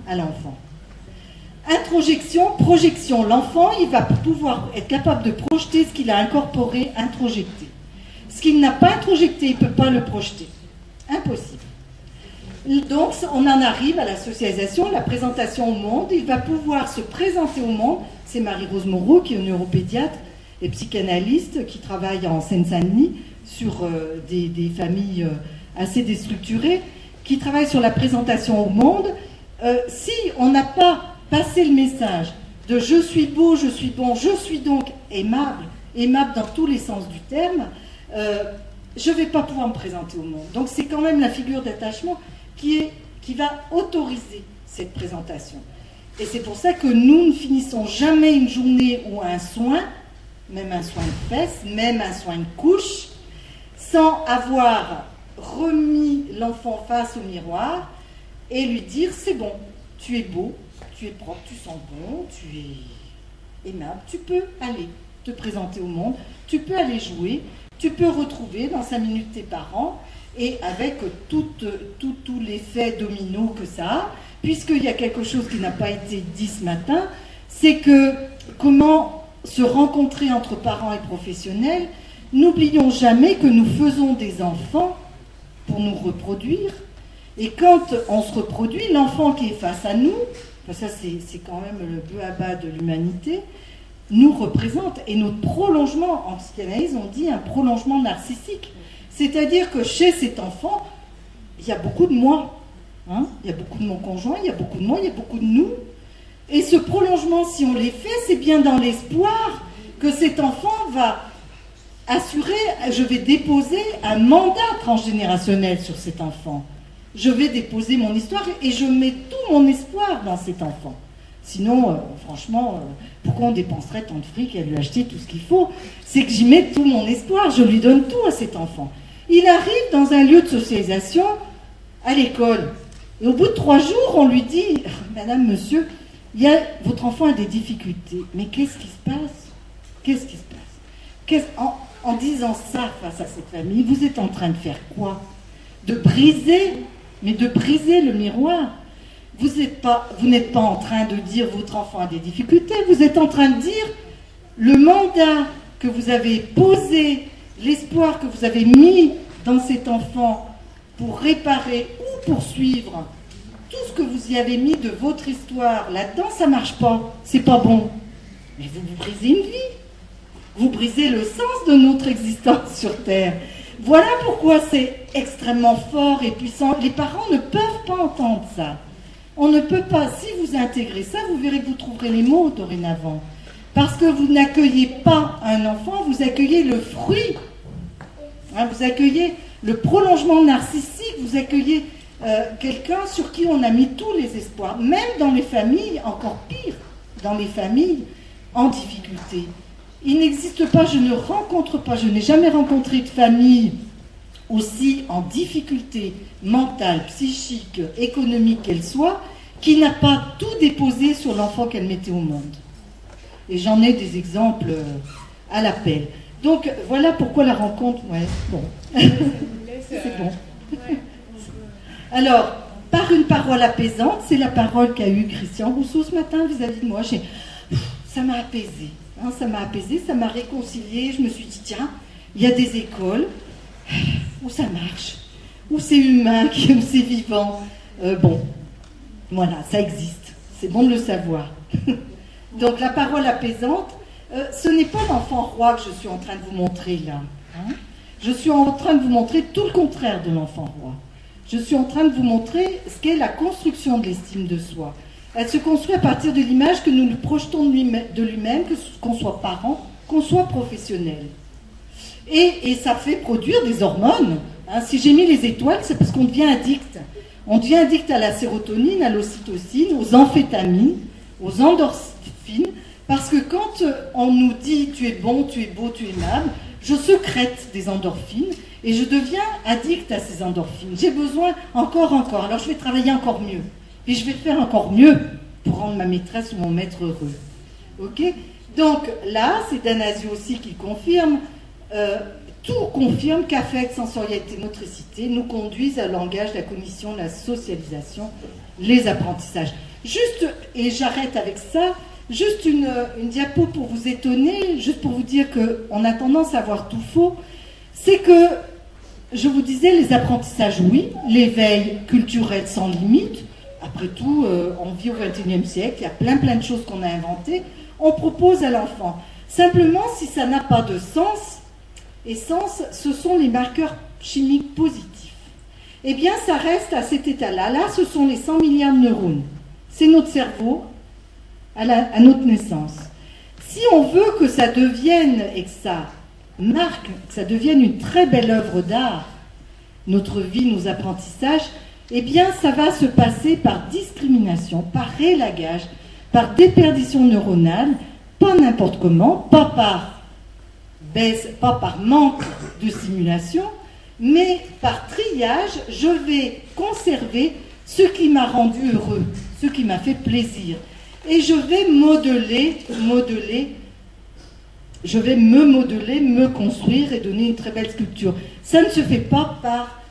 à l'enfant. Introjection, projection. L'enfant, il va pouvoir être capable de projeter ce qu'il a incorporé, introjecté. Ce qu'il n'a pas introjecté, il ne peut pas le projeter. Impossible. Donc, on en arrive à la socialisation, la présentation au monde. Il va pouvoir se présenter au monde. C'est Marie-Rose Moreau, qui est neuropédiatre et psychanalyste, qui travaille en Seine-Saint-Denis sur des familles assez déstructurées, qui travaille sur la présentation au monde. Si on n'a pas passé le message de « je suis beau, je suis bon, je suis donc aimable », aimable dans tous les sens du terme, je ne vais pas pouvoir me présenter au monde. Donc, c'est quand même la figure d'attachement qui va autoriser cette présentation. Et c'est pour ça que nous ne finissons jamais une journée ou un soin, même un soin de fesses, même un soin de couche, sans avoir remis l'enfant face au miroir et lui dire « c'est bon, tu es beau, tu es propre, tu sens bon, tu es aimable, tu peux aller te présenter au monde, tu peux aller jouer, tu peux retrouver dans 5 minutes tes parents ». Et avec tout l'effet domino que ça a, puisqu'il y a quelque chose qui n'a pas été dit ce matin, c'est que comment se rencontrer entre parents et professionnels, n'oublions jamais que nous faisons des enfants pour nous reproduire, et quand on se reproduit, l'enfant qui est face à nous, enfin ça c'est quand même le b.a.-ba de l'humanité, nous représente, et notre prolongement, en psychanalyse on dit un prolongement narcissique. C'est-à-dire que chez cet enfant, il y a beaucoup de moi. Hein, il y a beaucoup de mon conjoint, il y a beaucoup de moi, il y a beaucoup de nous. Et ce prolongement, si on les fait, c'est bien dans l'espoir que cet enfant va assurer, je vais déposer un mandat transgénérationnel sur cet enfant. Je vais déposer mon histoire et je mets tout mon espoir dans cet enfant. Sinon, franchement, pourquoi on dépenserait tant de fric à lui acheter tout ce qu'il faut? C'est que j'y mets tout mon espoir, je lui donne tout à cet enfant. Il arrive dans un lieu de socialisation, à l'école, et au bout de 3 jours, on lui dit « Madame, monsieur, votre enfant a des difficultés. » Mais qu'est-ce qui se passe? Qu'est-ce qui se passe? En disant ça face à cette famille, vous êtes en train de faire quoi? De briser, mais de briser le miroir. Vous n'êtes pas en train de dire votre enfant a des difficultés, vous êtes en train de dire le mandat que vous avez posé, l'espoir que vous avez mis dans cet enfant pour réparer ou poursuivre tout ce que vous y avez mis de votre histoire là-dedans, ça ne marche pas, c'est pas bon. Mais vous brisez une vie, vous brisez le sens de notre existence sur Terre. Voilà pourquoi c'est extrêmement fort et puissant. Les parents ne peuvent pas entendre ça. On ne peut pas, si vous intégrez ça, vous verrez que vous trouverez les mots dorénavant. Parce que vous n'accueillez pas un enfant, vous accueillez le fruit. Hein, vous accueillez le prolongement narcissique, vous accueillez quelqu'un sur qui on a mis tous les espoirs. Même dans les familles, encore pire, dans les familles en difficulté. Il n'existe pas, je ne rencontre pas, je n'ai jamais rencontré de famille aussi en difficulté mentale, psychique, économique qu'elle soit, qui n'a pas tout déposé sur l'enfant qu'elle mettait au monde. Et j'en ai des exemples à l'appel. Donc voilà pourquoi la rencontre, ouais, bon. C'est bon. Alors, par une parole apaisante, c'est la parole qu'a eue Christian Rousseau ce matin vis-à-vis de moi. Ça m'a apaisé, hein, ça m'a apaisé, ça m'a réconcilié. Je me suis dit, tiens, il y a des écoles où ça marche, où c'est humain, où c'est vivant. Bon, voilà, ça existe. C'est bon de le savoir. Donc la parole apaisante, ce n'est pas l'enfant roi que je suis en train de vous montrer là. Hein. Je suis en train de vous montrer tout le contraire de l'enfant roi. Je suis en train de vous montrer ce qu'est la construction de l'estime de soi. Elle se construit à partir de l'image que nous nous projetons de lui-même, qu'on soit parent, qu'on soit professionnel. Et ça fait produire des hormones. Hein. Si j'ai mis les étoiles, c'est parce qu'on devient addict. On devient addict à la sérotonine, à l'ocytocine, aux amphétamines, aux endorphines, parce que quand on nous dit « tu es bon, tu es beau, tu es aimable », je sécrète des endorphines et je deviens addict à ces endorphines. J'ai besoin encore. Alors je vais travailler encore mieux. Et je vais faire encore mieux pour rendre ma maîtresse ou mon maître heureux. Ok? Donc là, c'est Damasio aussi qui confirme, tout confirme qu'affect, sensorialité, motricité nous conduisent à langage, la cognition, la socialisation, les apprentissages. Juste, et j'arrête avec ça, juste une diapo pour vous étonner, juste pour vous dire qu'on a tendance à voir tout faux, c'est que, je vous disais, les apprentissages, oui, l'éveil culturel sans limite. Après tout, on vit au XXIe siècle, il y a plein de choses qu'on a inventées, on propose à l'enfant. Simplement, si ça n'a pas de sens, et sens, ce sont les marqueurs chimiques positifs. Eh bien, ça reste à cet état-là. Là, ce sont les 100 milliards de neurones. C'est notre cerveau à notre naissance. Si on veut que ça devienne, et que ça marque, que ça devienne une très belle œuvre d'art, notre vie, nos apprentissages, eh bien, ça va se passer par discrimination, par rélagage, par déperdition neuronale, pas n'importe comment, pas par baisse, pas par manque de stimulation, mais par triage, je vais conserver ce qui m'a rendu heureux, ce qui m'a fait plaisir. Et je vais me construire et donner une très belle sculpture. Ça ne se fait pas par